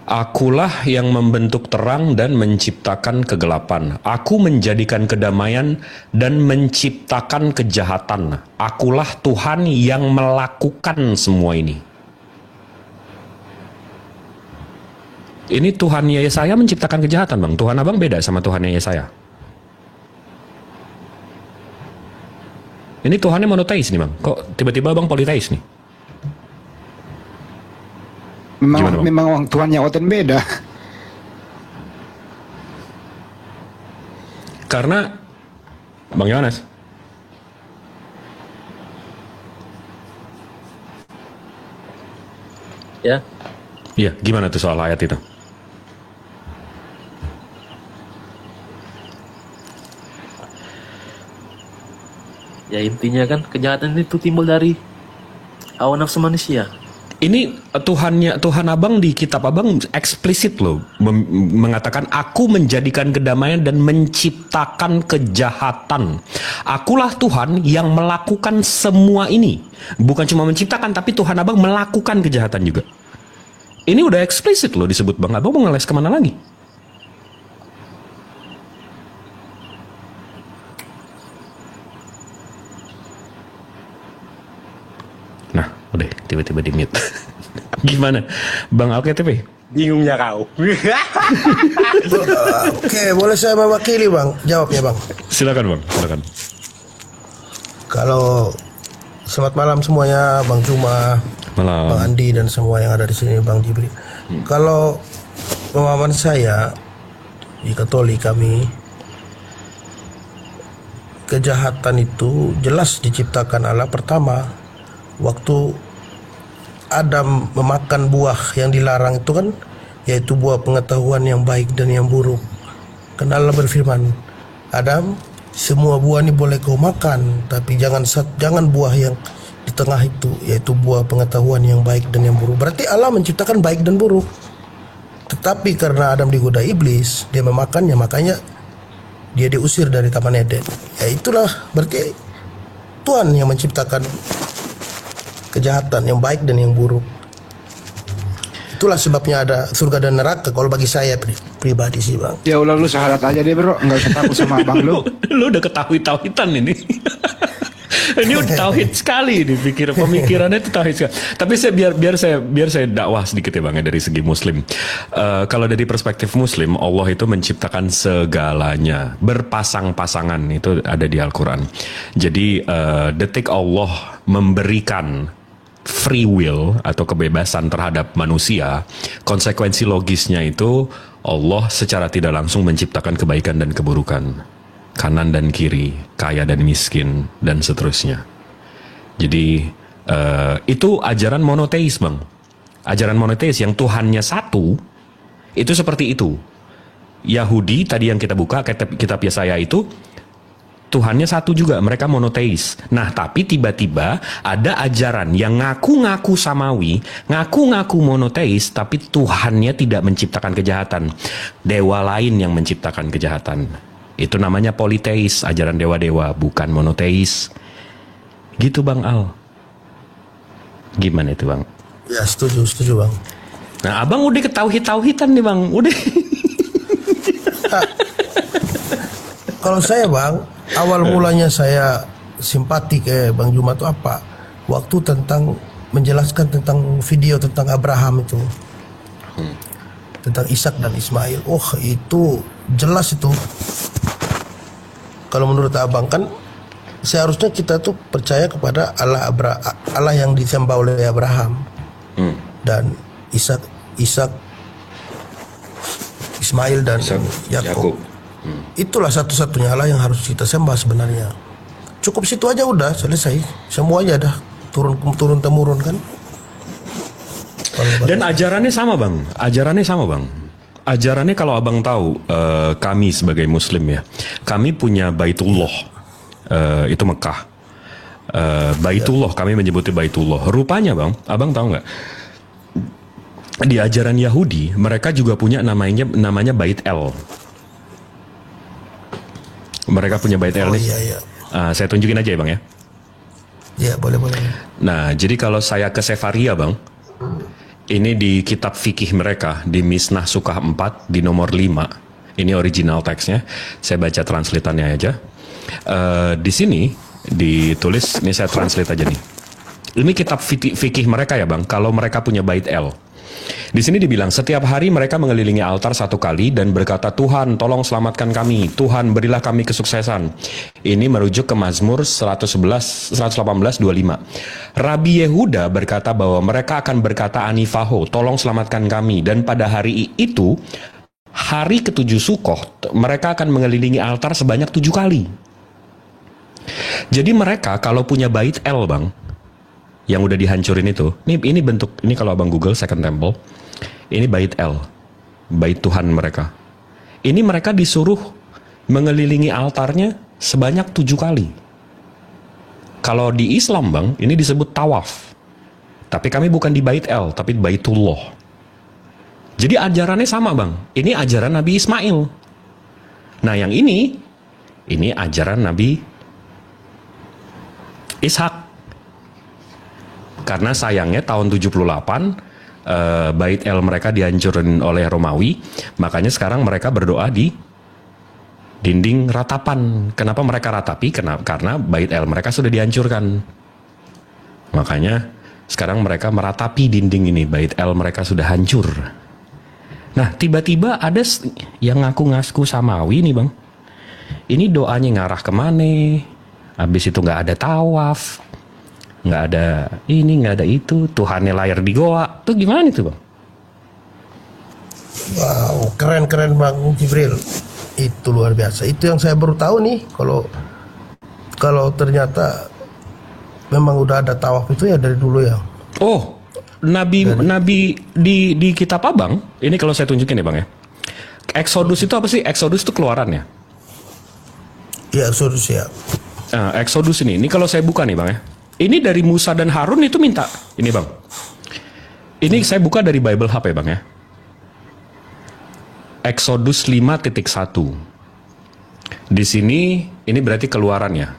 Akulah yang membentuk terang dan menciptakan kegelapan. Aku menjadikan kedamaian dan menciptakan kejahatan. Akulah Tuhan yang melakukan semua ini. Ini Tuhan Yesaya menciptakan kejahatan Bang. Tuhan abang beda sama Tuhan Yesaya. Ini Tuhannya monoteis nih Bang. Kok tiba-tiba Bang politeis nih? Memang Tuhannya Oten beda. Karena Bang Yohanes, Ya. Iya, gimana tuh soal ayat itu? Ya intinya kan kejahatan itu timbul dari hawa nafsu manusia. Ini Tuhan Abang di kitab Abang eksplisit loh mengatakan aku menjadikan kedamaian dan menciptakan kejahatan. Akulah Tuhan yang melakukan semua ini. Bukan cuma menciptakan tapi Tuhan Abang melakukan kejahatan juga. Ini udah eksplisit loh disebut Bang. Abang mau ngeles kemana lagi? Nah, udah tiba-tiba di mute. Gimana, Bang Alketp? Bingungnya kau. Oke, boleh saya mewakili Bang? Jawabnya Bang. Silakan Bang, silakan. Kalau selamat malam semuanya, Bang Cuma, Malam. Bang Andi dan semua yang ada di sini, Bang Jibri. Kalau pemahaman saya di Katolik kami, kejahatan itu jelas diciptakan Allah pertama waktu Adam memakan buah yang dilarang itu kan, yaitu buah pengetahuan yang baik dan yang buruk. Karena Allah berfirman, Adam, semua buah ini boleh kau makan, tapi jangan buah yang di tengah itu, yaitu buah pengetahuan yang baik dan yang buruk. Berarti Allah menciptakan baik dan buruk. Tetapi karena Adam digoda iblis, dia memakannya, makanya dia diusir dari Taman Eden. Ya itulah berarti Tuhan yang menciptakan kejahatan yang baik dan yang buruk. Itulah sebabnya ada surga dan neraka kalau bagi saya pribadi sih Bang. Ya ulah lu syahadat aja deh bro, nggak usah takut sama abang lu. Lu udah ketahui-tauhidan ini. Ini udah tauhid sekali nih pemikirannya itu tauhid sekali. Tapi saya biar saya dakwah sedikit ya Bang ya dari segi Muslim. Kalau dari perspektif Muslim, Allah itu menciptakan segalanya berpasang-pasangan, itu ada di Al-Quran. Jadi detik Allah memberikan free will atau kebebasan terhadap manusia, konsekuensi logisnya itu Allah secara tidak langsung menciptakan kebaikan dan keburukan, kanan dan kiri, kaya dan miskin, dan seterusnya. Jadi itu ajaran monoteis Bang. Ajaran monoteis yang Tuhannya satu, itu seperti itu. Yahudi tadi yang kita buka, kitab Yesaya itu, Tuhannya satu juga, mereka monoteis. Nah tapi tiba-tiba ada ajaran yang ngaku-ngaku samawi, ngaku-ngaku monoteis, tapi Tuhannya tidak menciptakan kejahatan. Dewa lain yang menciptakan kejahatan. Itu namanya politeis, ajaran dewa-dewa, bukan monoteis. Gitu Bang Al. Gimana itu Bang? Ya setuju Bang. Nah Abang udah ketauhid-tauhidan nih Bang, udah. Kalau saya Bang, awal mulanya saya simpati ke Bang Juma itu apa? Waktu tentang menjelaskan tentang video tentang Abraham itu. Tentang Ishak dan Ismail. Oh itu jelas itu. Kalau menurut Abang kan seharusnya kita tuh percaya kepada Allah yang disembah oleh Abraham dan Ishak, Ismail dan Yakub. Itulah satu-satunya Allah yang harus kita sembah sebenarnya. Cukup situ aja udah selesai. Semuanya dah turun temurun kan. Dan ajarannya sama Bang. Ajarannya kalau Abang tahu, kami sebagai Muslim ya, kami punya Baitullah, itu Mekah. Baitullah, kami menyebutnya Baitullah. Rupanya Bang, Abang tahu nggak? Di ajaran Yahudi, mereka juga punya namanya Bait El. Mereka punya Bait El nih. Iya. Saya tunjukin aja ya Bang ya. Iya boleh. Nah jadi kalau saya ke Sefaria Bang, ini di kitab fikih mereka, di Misnah Sukah 4, di nomor 5. Ini original teksnya. Saya baca translatannya aja. Di sini ditulis, ini saya translate aja nih. Ini kitab fikih mereka ya Bang, kalau mereka punya Bait El. Di sini dibilang, setiap hari mereka mengelilingi altar 1 kali dan berkata, Tuhan tolong selamatkan kami, Tuhan berilah kami kesuksesan. Ini merujuk ke Mazmur 118:25. Rabi Yehuda berkata bahwa mereka akan berkata anifaho, tolong selamatkan kami. Dan pada hari itu, hari ke-7 Sukoh, mereka akan mengelilingi altar sebanyak 7 kali. Jadi mereka kalau punya Bait El Bang, yang udah dihancurin itu. Ini bentuk, ini kalau abang Google Second Temple, ini Bait El, bait Tuhan mereka. Ini mereka disuruh mengelilingi altarnya sebanyak 7 kali. Kalau di Islam bang, ini disebut tawaf. Tapi kami bukan di Bait El, tapi Baitullah. Jadi ajarannya sama bang. Ini ajaran Nabi Ismail. Nah yang ini ajaran Nabi Ishak. Karena sayangnya tahun 78 Bait El mereka dihancurin oleh Romawi, makanya sekarang mereka berdoa di dinding ratapan. Kenapa mereka ratapi? Karena Bait El mereka sudah dihancurkan. Makanya sekarang mereka meratapi dinding ini. Bait El mereka sudah hancur. Nah tiba-tiba ada yang ngaku-ngaku Samawi nih bang. Ini doanya ngarah kemana? Habis itu nggak ada tawaf, nggak ada ini, nggak ada itu. Tuhannya layar di goa. Tuh gimana itu bang? Wow, keren Bang Jibril. Itu luar biasa. Itu yang saya baru tahu nih. Kalau ternyata memang udah ada tawaf itu ya dari dulu ya. Oh, Nabi di kitab abang. Ini kalau saya tunjukin ya bang ya. Exodus itu apa sih? Exodus itu keluaran ya? Iya, Exodus ya. Nah, Exodus ini kalau saya buka nih bang ya. Ini dari Musa dan Harun itu minta. Ini bang. Ini saya buka dari Bible Hub ya bang ya. Exodus 5.1. Di sini ini berarti keluaran ya.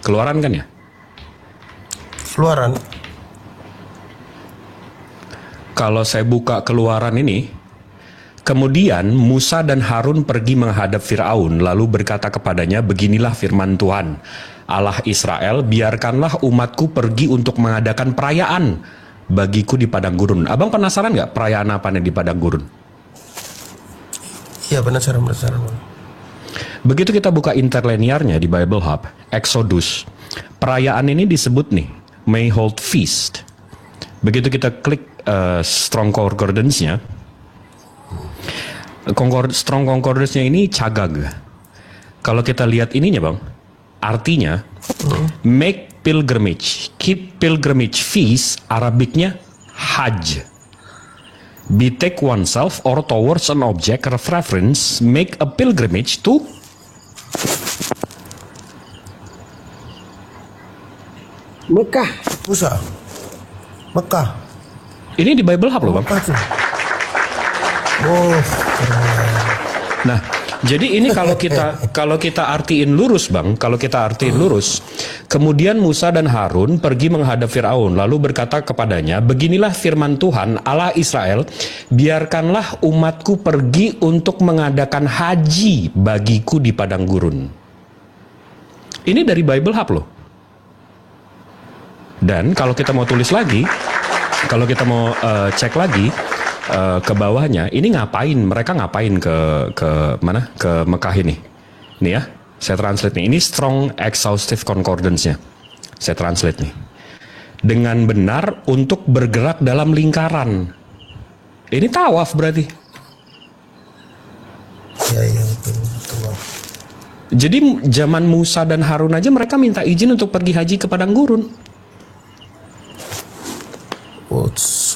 Keluaran kan ya? Keluaran. Kalau saya buka keluaran ini, kemudian Musa dan Harun pergi menghadap Firaun, lalu berkata kepadanya, beginilah firman Tuhan, Allah Israel, biarkanlah umatku pergi untuk mengadakan perayaan bagiku di padang gurun. Abang penasaran nggak perayaan apa nih di padang gurun? Iya, penasaran. Begitu kita buka interlinearnya di Bible Hub, Exodus, perayaan ini disebut nih, May Hold Feast. Begitu kita klik Strong Concordance-nya, Strong Concordance-nya ini Cagag. Kalau kita lihat ininya bang, artinya make pilgrimage, keep pilgrimage feast, Arabiknya Hajj. Betake oneself or towards an object of reference, make a pilgrimage to Mekah. Mekah. Ini di Bible Hub loh bang. Oh. Nah, jadi ini kalau kita artiin lurus bang, kemudian Musa dan Harun pergi menghadap Firaun, lalu berkata kepadanya, beginilah firman Tuhan Allah Israel, biarkanlah umatku pergi untuk mengadakan haji bagiku di padang gurun. Ini dari Bible Hub loh. Dan kalau kita mau tulis lagi, kalau kita mau cek lagi ke bawahnya, ini mereka ngapain ke mana? Ke Mekah ini. Nih ya, saya translate nih. Ini Strong Exhaustive Concordance-nya. Saya translate nih. Dengan benar untuk bergerak dalam lingkaran. Ini tawaf berarti. Ya, betul. Jadi zaman Musa dan Harun aja mereka minta izin untuk pergi haji ke padang gurun. Oh,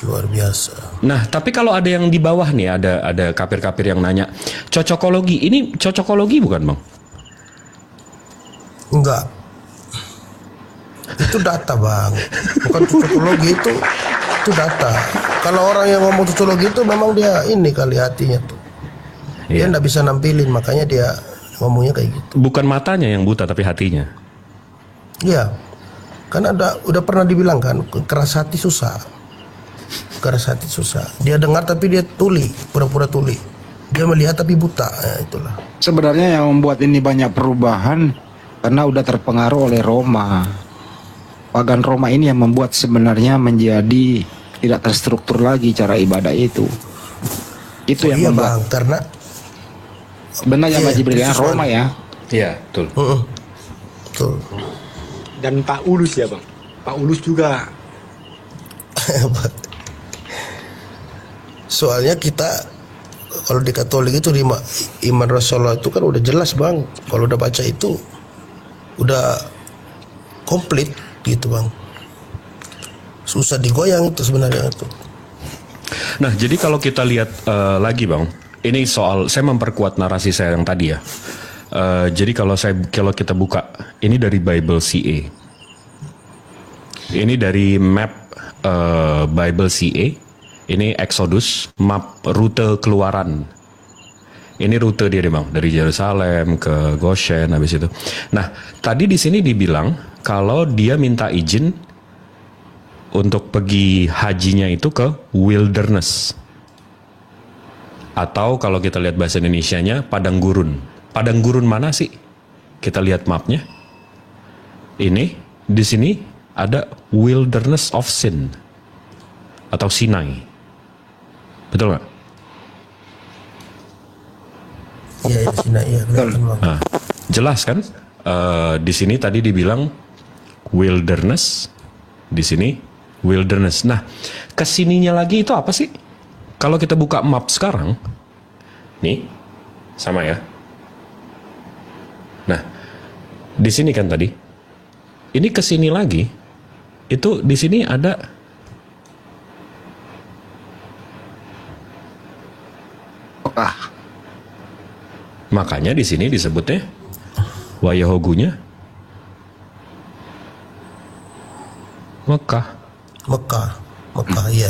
luar biasa. Nah, tapi kalau ada yang di bawah nih, ada kapir-kapir yang nanya, cocokologi, ini cocokologi bukan bang? Enggak. Itu data bang, bukan cocokologi, itu data. Kalau orang yang ngomong cocokologi itu memang dia ini kali hatinya tuh. Dia nggak bisa nampilin, makanya dia ngomongnya kayak gitu. Bukan matanya yang buta, tapi hatinya. Iya, kan udah pernah dibilang kan, keras hati susah. Dia dengar tapi dia tuli, pura-pura tuli. Dia melihat tapi buta, ya itulah. Sebenarnya yang membuat ini banyak perubahan karena udah terpengaruh oleh Roma. Pagan Roma ini yang membuat sebenarnya menjadi tidak terstruktur lagi cara ibadah itu. Itu yang membuat. Bang, karena benar yang Pak Jibril ya, Roma ya. Iya, betul. Betul. Dan Pak Ulus ya bang. Pak Ulus juga. Soalnya kita kalau di Katolik itu iman Rasulullah itu kan udah jelas bang. Kalau udah baca itu udah komplit gitu bang. Susah digoyang itu sebenarnya itu. Nah, jadi kalau kita lihat lagi bang, ini soal saya memperkuat narasi saya yang tadi ya. Jadi kalau kita buka, ini dari Bible CA, ini dari map Bible CA, ini Exodus, map rute keluaran. Ini rute dia bang, dari Yerusalem ke Goshen habis itu. Nah, tadi di sini dibilang kalau dia minta izin untuk pergi hajinya itu ke wilderness. Atau kalau kita lihat bahasa Indonesianya, padang gurun. Padang gurun mana sih? Kita lihat mapnya. Ini, di sini ada wilderness of sin. Atau Sinai. Betul nggak? Iya, Sinai ya. Nah, jelas kan? Di sini tadi dibilang wilderness, di sini wilderness. Nah, kesininya lagi itu apa sih? Kalau kita buka map sekarang, nih, sama ya. Nah, di sini kan tadi, ini kesini lagi, itu di sini ada Mekah. Makanya di sini disebutnya Wayahogunya Mekah. Mekah, iya.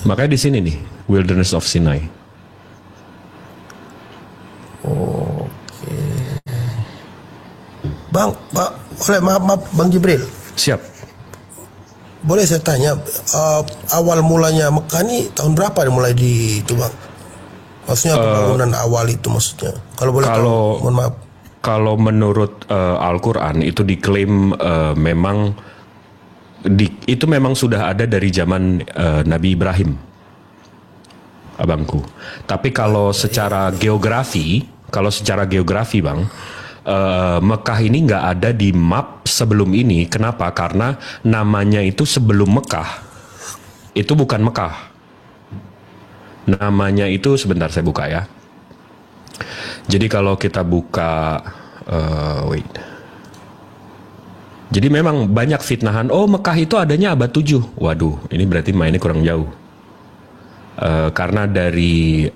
Makanya di sini nih, Wilderness of Sinai. Oke. Bang, maaf Bang Jibril. Siap. Boleh saya tanya, awal mulanya Mekah ini tahun berapa mulai di itu bang? Maksudnya pembangunan awal itu maksudnya. Kalau boleh tahu, mohon maaf. Kalau menurut Al-Quran itu diklaim memang itu memang sudah ada dari zaman Nabi Ibrahim, abangku. Tapi kalau secara geografi bang, Mekah ini nggak ada di map sebelum ini. Kenapa? Karena namanya itu sebelum Mekah. Itu bukan Mekah. Namanya itu, sebentar saya buka ya. Jadi kalau kita buka, Jadi memang banyak fitnahan, oh Mekah itu adanya abad 7. Waduh, ini berarti mainnya kurang jauh. Karena dari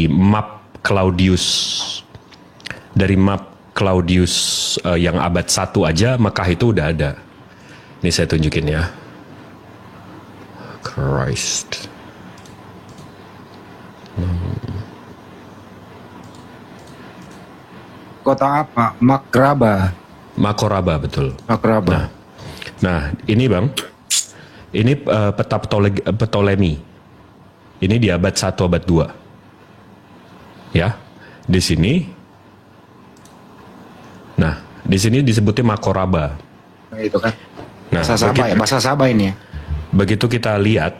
map Claudius yang abad 1 aja Mekah itu udah ada. Ini saya tunjukin ya. Christ. Kota apa? Makoraba, betul. Makoraba. Nah, ini bang, ini peta Ptolemy. Ini di abad 1, abad 2. Ya, di sini. Nah, di sini disebutnya Makoraba. Itu kan. Nah, bahasa Sabah ini ya. Begitu kita lihat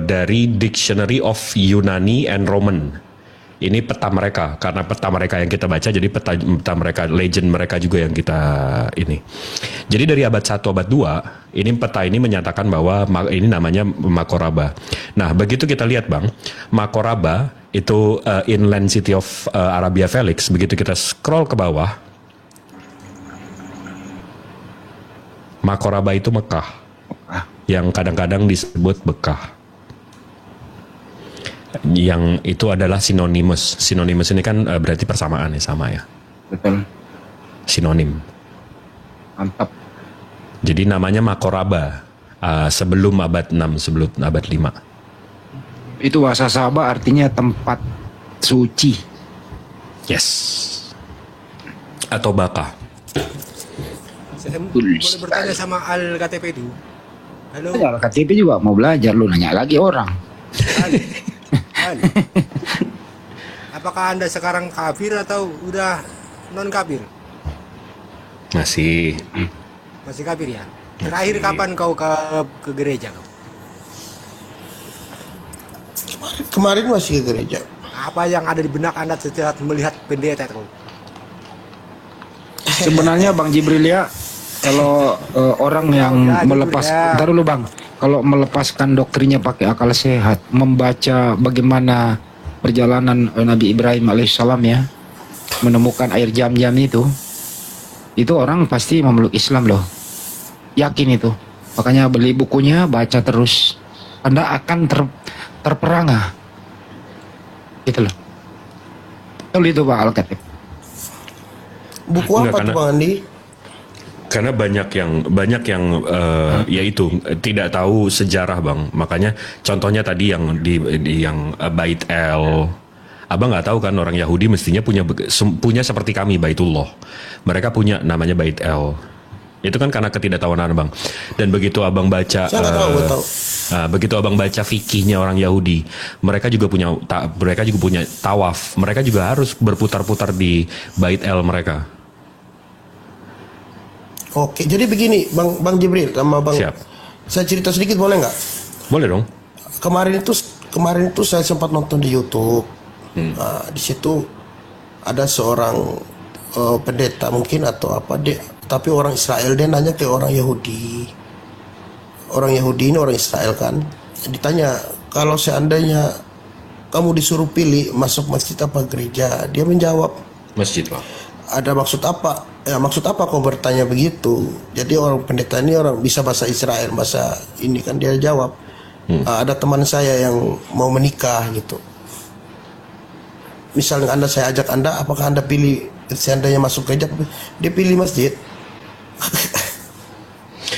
dari Dictionary of Yunani and Roman, ini peta mereka, karena peta mereka yang kita baca, jadi peta mereka, legend mereka juga yang kita ini. Jadi dari abad 1, abad 2, ini peta ini menyatakan bahwa ini namanya Makoraba. Nah, begitu kita lihat bang, Makoraba itu inland city of Arabia Felix. Begitu kita scroll ke bawah, Makoraba itu Mekah. Yang kadang-kadang disebut Bekah. Yang itu adalah sinonimus. Sinonimus ini kan berarti persamaan ya, sama ya. Betul. Sinonim. Mantap. Jadi namanya Makoraba sebelum abad 6, sebelum abad 5. Itu bahasa Sabah artinya tempat suci. Yes. Atau Bakah. Saya boleh bertanya sama Al-KTP itu? Halo. Ya, KTP juga mau belajar, lu nanya lagi orang. Apakah Anda sekarang kafir atau udah non kafir? Masih kafir ya? Terakhir kapan kau ke gereja kau? Kemarin masih ke gereja. Apa yang ada di benak Anda setelah melihat pendeta itu? Sebenarnya Bang Jibril ya, kalau orang yang ntar dulu Bang, kalau melepaskan doktrinnya pakai akal sehat, membaca bagaimana perjalanan Nabi Ibrahim alaihissalam ya, menemukan air jam-jam itu orang pasti memeluk Islam loh. Yakin itu. Makanya beli bukunya, baca terus. Anda akan terperangah. Gitu loh. Betul itu Pak Al-Khatib. Buku apa tuh Bang Andi? Karena banyak yang yaitu tidak tahu sejarah Bang. Makanya contohnya tadi yang di yang Bait El. Abang nggak tahu kan orang Yahudi mestinya punya seperti kami Baitullah. Mereka punya namanya Bait El. Itu kan karena ketidaktahuan Abang. Dan begitu Abang baca begitu Abang baca fikihnya orang Yahudi, mereka juga punya tawaf. Mereka juga harus berputar-putar di Bait El mereka. Oke, jadi begini, Bang Jibril sama Bang. Siap. Saya cerita sedikit boleh nggak? Boleh dong. Kemarin itu saya sempat nonton di YouTube. Nah, di situ ada seorang pendeta mungkin atau apa tapi orang Israel, dia nanya ke orang Yahudi. Orang Yahudi ini orang Israel kan. Ditanya, kalau seandainya kamu disuruh pilih masuk masjid apa gereja, dia menjawab masjid Pak. Ada maksud apa? Ya maksud apa kau bertanya begitu? Jadi orang pendeta ini orang bisa bahasa Israel, bahasa ini kan, dia jawab, ada teman saya yang mau menikah gitu. Misalnya saya ajak Anda, apakah Anda pilih seandainya masuk gereja? Dia pilih masjid.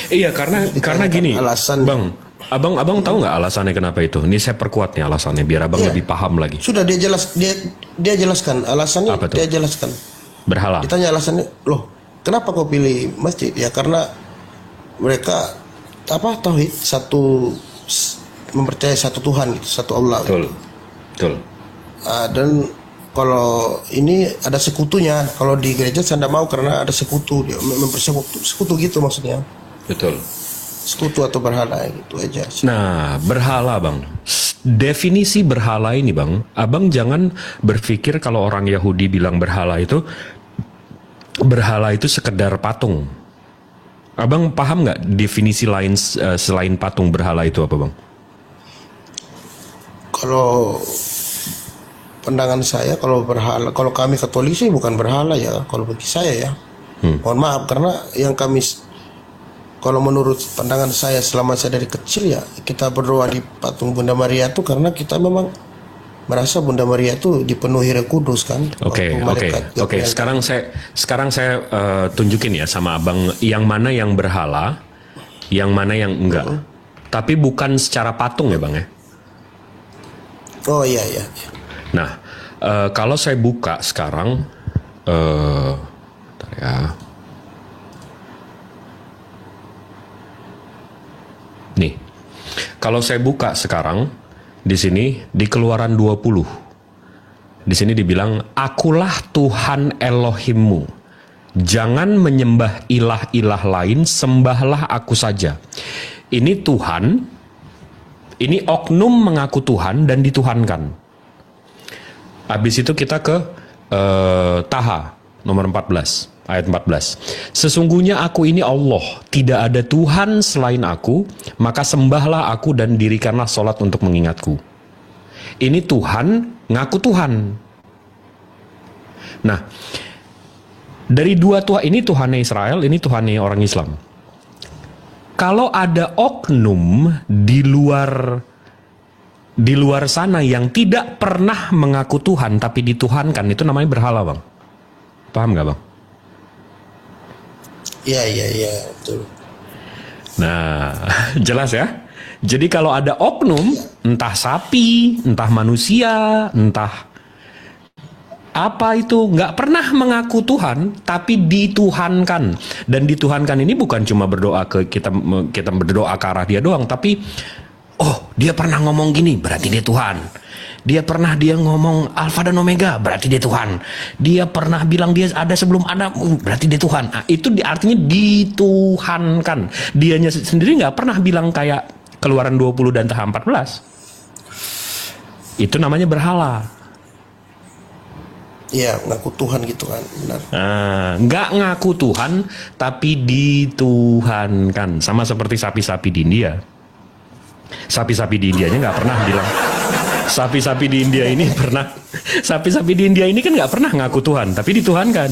Iya, karena gini, alasan, Bang. Abang tahu nggak alasannya kenapa itu? Ini saya perkuat nih alasannya biar Abang lebih paham lagi. Sudah dia jelaskan alasannya. Dia jelaskan. Berhala. Ditanya alasannya, loh, kenapa kau pilih masjid? Ya karena mereka tauhid, mempercayai satu Tuhan, satu Allah. Betul. Dan kalau ini ada sekutunya. Kalau di gereja saya tidak mau karena ada sekutu, dia sekutu gitu maksudnya. Betul. Sekutu atau berhala gitu aja. Nah, berhala Bang. Definisi berhala ini Bang, Abang jangan berpikir kalau orang Yahudi bilang berhala itu sekedar patung. Abang paham nggak definisi lain selain patung berhala itu apa Bang? Kalau pandangan saya, kalau berhala, kalau kami Katolik sih bukan berhala ya, kalau bagi saya ya. Mohon maaf karena yang kami, kalau menurut pandangan saya selama saya dari kecil ya, kita berdoa di patung Bunda Maria itu karena kita memang merasa Bunda Maria itu dipenuhi Roh Kudus kan. Oke. Sekarang saya tunjukin ya sama Abang yang mana yang berhala, yang mana yang enggak. Tapi bukan secara patung ya Bang ya. Oh iya. Nah, kalau saya buka sekarang, bentar ya. Nih, kalau saya buka sekarang di sini di Keluaran 20, di sini dibilang, akulah Tuhan Elohimmu, jangan menyembah ilah-ilah lain, sembahlah aku saja. Ini Tuhan, ini oknum mengaku Tuhan dan dituhankan. Habis itu kita ke Taha nomor 14. Ayat 14. Sesungguhnya aku ini Allah, tidak ada Tuhan selain aku, maka sembahlah aku dan dirikanlah sholat untuk mengingatku. Ini Tuhan, ngaku Tuhan. Nah, dari dua Tuhan, ini Tuhannya Israel, ini Tuhannya orang Islam. Kalau ada oknum di luar sana yang tidak pernah mengaku Tuhan tapi dituhankan, itu namanya berhala Bang. Paham gak Bang? Iya, betul. Nah, jelas ya. Jadi kalau ada oknum, entah sapi, entah manusia, entah apa itu, nggak pernah mengaku Tuhan, tapi dituhankan. Dan dituhankan ini bukan cuma berdoa ke kita berdoa ke arah dia doang, tapi oh dia pernah ngomong gini, berarti dia Tuhan. Dia pernah ngomong Alfa dan Omega, berarti dia Tuhan. Dia pernah bilang dia ada sebelum ada, berarti dia Tuhan. Nah, itu artinya dituhankan. Dianya sendiri nggak pernah bilang kayak Keluaran 20 dan Taha 14. Itu namanya berhala. Iya, ngaku Tuhan gitu kan, benar. Nah, nggak ngaku Tuhan, tapi dituhankan. Sama seperti sapi-sapi di India. Sapi-sapi di Indianya nggak pernah bilang Sapi-sapi di India ini pernah, sapi-sapi di India ini kan nggak pernah ngaku Tuhan, tapi dituhankan.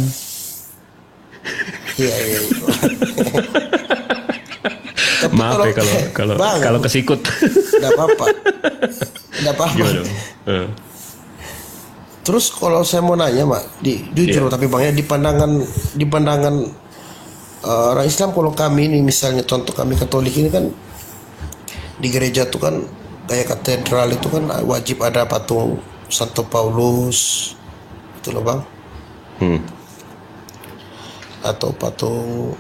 Iya. Maaf ya kalau kesikut. Nggak apa-apa. Gimana? Terus kalau saya mau nanya, Mak, jujur tapi Bang ya, di pandangan orang Islam, kalau kami ini misalnya contoh kami Katolik ini kan di gereja tuh kan kayak katedral itu kan wajib ada patung Santo Paulus itu loh Bang. Atau patung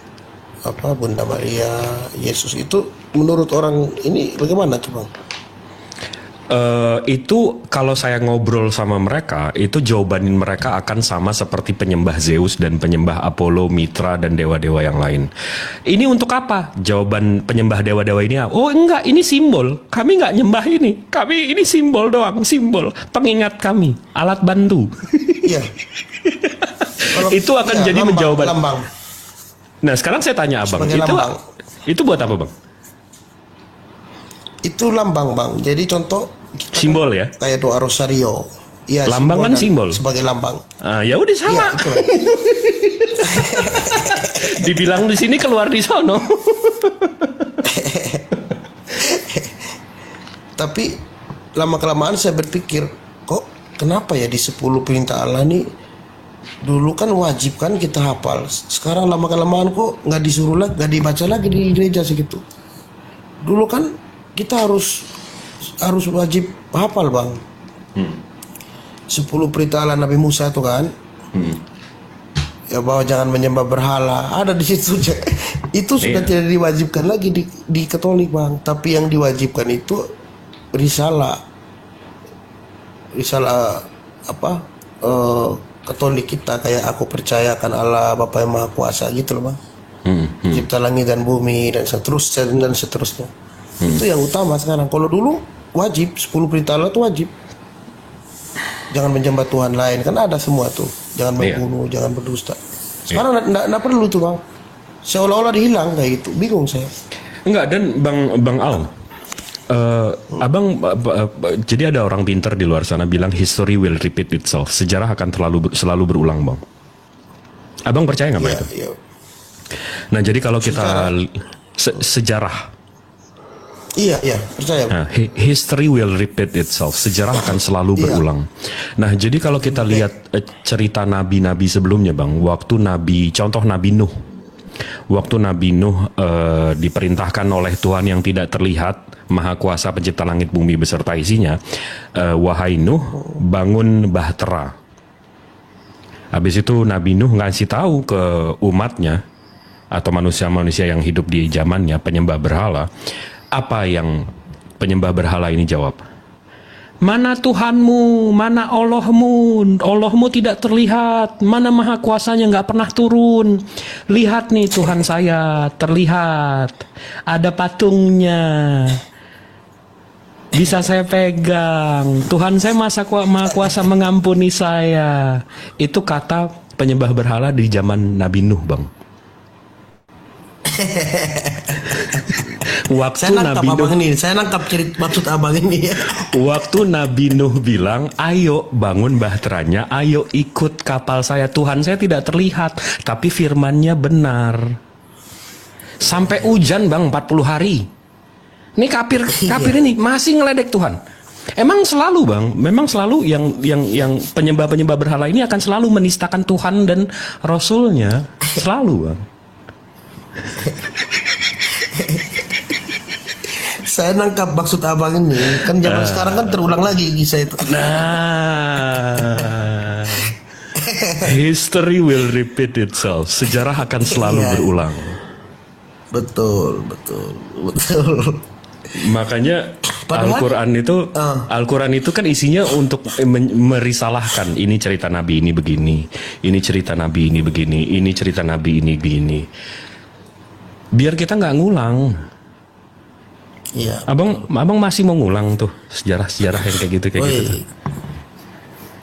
Bunda Maria, Yesus. Itu menurut orang ini bagaimana tuh Bang? Itu kalau saya ngobrol sama mereka, itu jawaban mereka akan sama seperti penyembah Zeus dan penyembah Apollo, Mitra dan dewa-dewa yang lain. Ini untuk apa? Jawaban penyembah dewa-dewa ini, oh enggak, ini simbol. Kami enggak nyembah ini. Kami ini simbol doang, simbol. Pengingat kami, alat bantu. Iya. Itu akan jadi menjawab. Lambang. Nah, sekarang saya tanya Abang, itu buat apa Bang? Itu lambang Bang. Jadi contoh simbol ya, kayak doa rosario. Iya, lambang kan simbol sebagai lambang. Ya udah sama. Ya, dibilang di sini keluar di sono. Tapi lama-kelamaan saya berpikir, kok kenapa ya di 10 perintah Allah nih dulu kan wajib kan kita hafal. Sekarang lama-kelamaan kok nggak disuruh lagi, nggak dibaca lagi di gereja segitu. Dulu kan kita harus wajib hafal Bang. 10 perintah Allah Nabi Musa itu kan. Ya bahwa jangan menyembah berhala, ada di situ. Itu sudah tidak diwajibkan lagi di Katolik Bang. Tapi yang diwajibkan itu risalah Katolik kita, kayak aku percaya akan Allah Bapa yang Maha Kuasa gitu loh Bang. Cipta langit dan bumi dan seterusnya. Itu yang utama sekarang. Kalau dulu wajib 10 perintah Allah itu wajib. Jangan menyembah Tuhan lain, kan ada semua tuh. Jangan membunuh, jangan berdusta. Sekarang enggak perlu tuh Bang. Seolah-olah dihilang kayak gitu. Bingung saya. Enggak, dan Bang Al, Abang, jadi ada orang pintar di luar sana bilang history will repeat itself. Sejarah akan selalu berulang Bang. Abang percaya nggak Bang itu? Iya. Nah jadi kalau kita sejarah. Iya, percaya. Nah, history will repeat itself. Sejarah akan selalu berulang. Nah, jadi kalau kita lihat cerita nabi-nabi sebelumnya, Bang, contoh Nabi Nuh. Waktu Nabi Nuh diperintahkan oleh Tuhan yang tidak terlihat, Maha Kuasa Pencipta langit bumi beserta isinya, wahai Nuh, bangun bahtera. Habis itu Nabi Nuh ngasih tahu ke umatnya atau manusia-manusia yang hidup di zamannya penyembah berhala. Apa yang penyembah berhala ini jawab? Mana Tuhanmu, mana Allahmu? Allahmu tidak terlihat. Mana Maha Kuasanya nggak pernah turun. Lihat nih Tuhan saya terlihat. Ada patungnya. Bisa saya pegang. Tuhan saya Maha Kuasa mengampuni saya. Itu kata penyembah berhala di zaman Nabi Nuh, Bang. Waktu saya nangkap maksud abang ini. Waktu Nabi Nuh bilang, ayo bangun bahteranya, ayo ikut kapal saya. Tuhan saya tidak terlihat, tapi firmannya benar. Sampai hujan Bang 40 hari. Ini kafir ini masih ngeledek Tuhan. Emang selalu Bang, memang selalu yang penyembah-penyembah berhala ini akan selalu menistakan Tuhan dan Rasulnya. Selalu Bang. Saya nangkap maksud abang ini. Kan zaman sekarang kan terulang lagi kisah itu. Nah, history will repeat itself. Sejarah akan selalu berulang. Betul. Makanya Al-Quran itu kan isinya untuk merisalahkan. Ini cerita Nabi ini begini, ini cerita Nabi ini begini, ini cerita Nabi ini begini. Biar kita nggak ngulang. Iya. Abang masih mau ngulang tuh sejarah-sejarah yang kayak gitu tuh.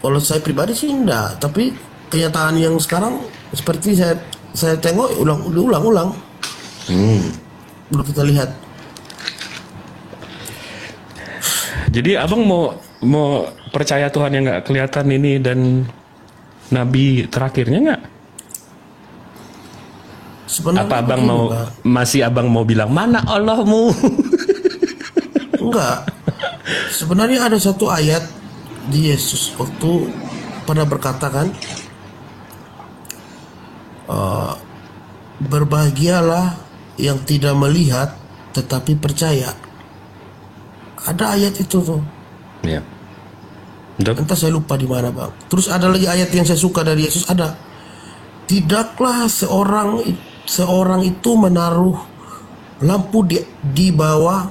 Kalau saya pribadi sih enggak, tapi kenyataan yang sekarang seperti saya tengok ulang-ulang. Belum kita lihat. Jadi abang mau mau percaya Tuhan yang nggak kelihatan ini dan Nabi terakhirnya nggak? Sebenarnya Apa abang begini, mau Bang. masih abang mau bilang mana Allahmu? Enggak. Sebenarnya ada satu ayat di Yesus waktu pada berkata kan, berbahagialah yang tidak melihat tetapi percaya. Ada ayat itu tuh. Iya. Entah saya lupa di mana bang. Terus ada lagi ayat yang saya suka dari Yesus, ada. Tidaklah seorang itu menaruh lampu di bawah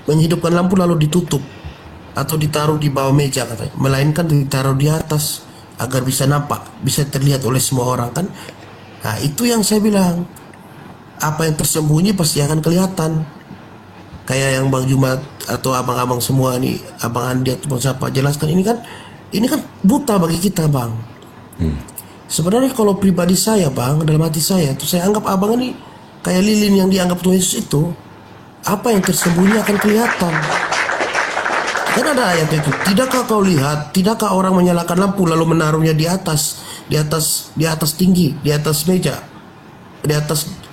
menghidupkan lampu lalu ditutup atau ditaruh di bawah meja katanya, melainkan ditaruh di atas agar bisa nampak, bisa terlihat oleh semua orang kan. Nah itu yang saya bilang, apa yang tersembunyi pasti akan kelihatan. Kayak yang Bang Jumat atau abang-abang semua nih, Abang Andi atau Bang Sapa jelaskan, ini kan buta bagi kita bang. Sebenarnya kalau pribadi saya bang, dalam hati saya tuh saya anggap abang ini kayak lilin yang dianggap Tuhan Yesus itu. Apa yang tersembunyi akan kelihatan. Kan ada ayat itu, tidakkah kau lihat, tidakkah orang menyalakan lampu lalu menaruhnya di atas tinggi, di atas meja,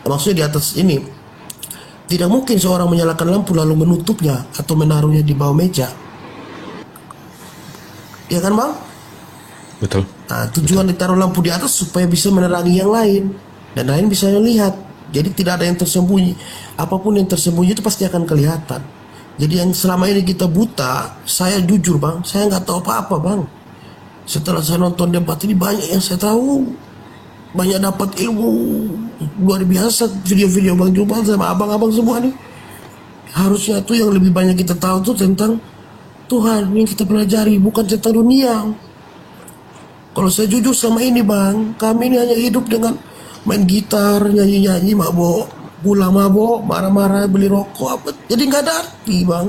maksudnya di atas ini. Tidak mungkin seorang menyalakan lampu lalu menutupnya atau menaruhnya di bawah meja. Ya kan bang? Betul. Nah, tujuan ditaruh lampu di atas supaya bisa menerangi yang lain dan lain bisa melihat. Jadi tidak ada yang tersembunyi. Apapun yang tersembunyi itu pasti akan kelihatan. Jadi yang selama ini kita buta, saya jujur bang, saya nggak tahu apa-apa bang. Setelah saya nonton debat ini banyak yang saya tahu, banyak dapat ilmu luar biasa. Video-video Bang Jubal sama abang-abang semua nih, harusnya tuh yang lebih banyak kita tahu tuh tentang Tuhan yang kita pelajari, bukan tentang dunia. Kalau saya jujur sama ini bang, kami ini hanya hidup dengan main gitar, nyanyi-nyanyi, mabok, pulang mabok, marah-marah, beli rokok, apa. Jadi nggak ada arti bang.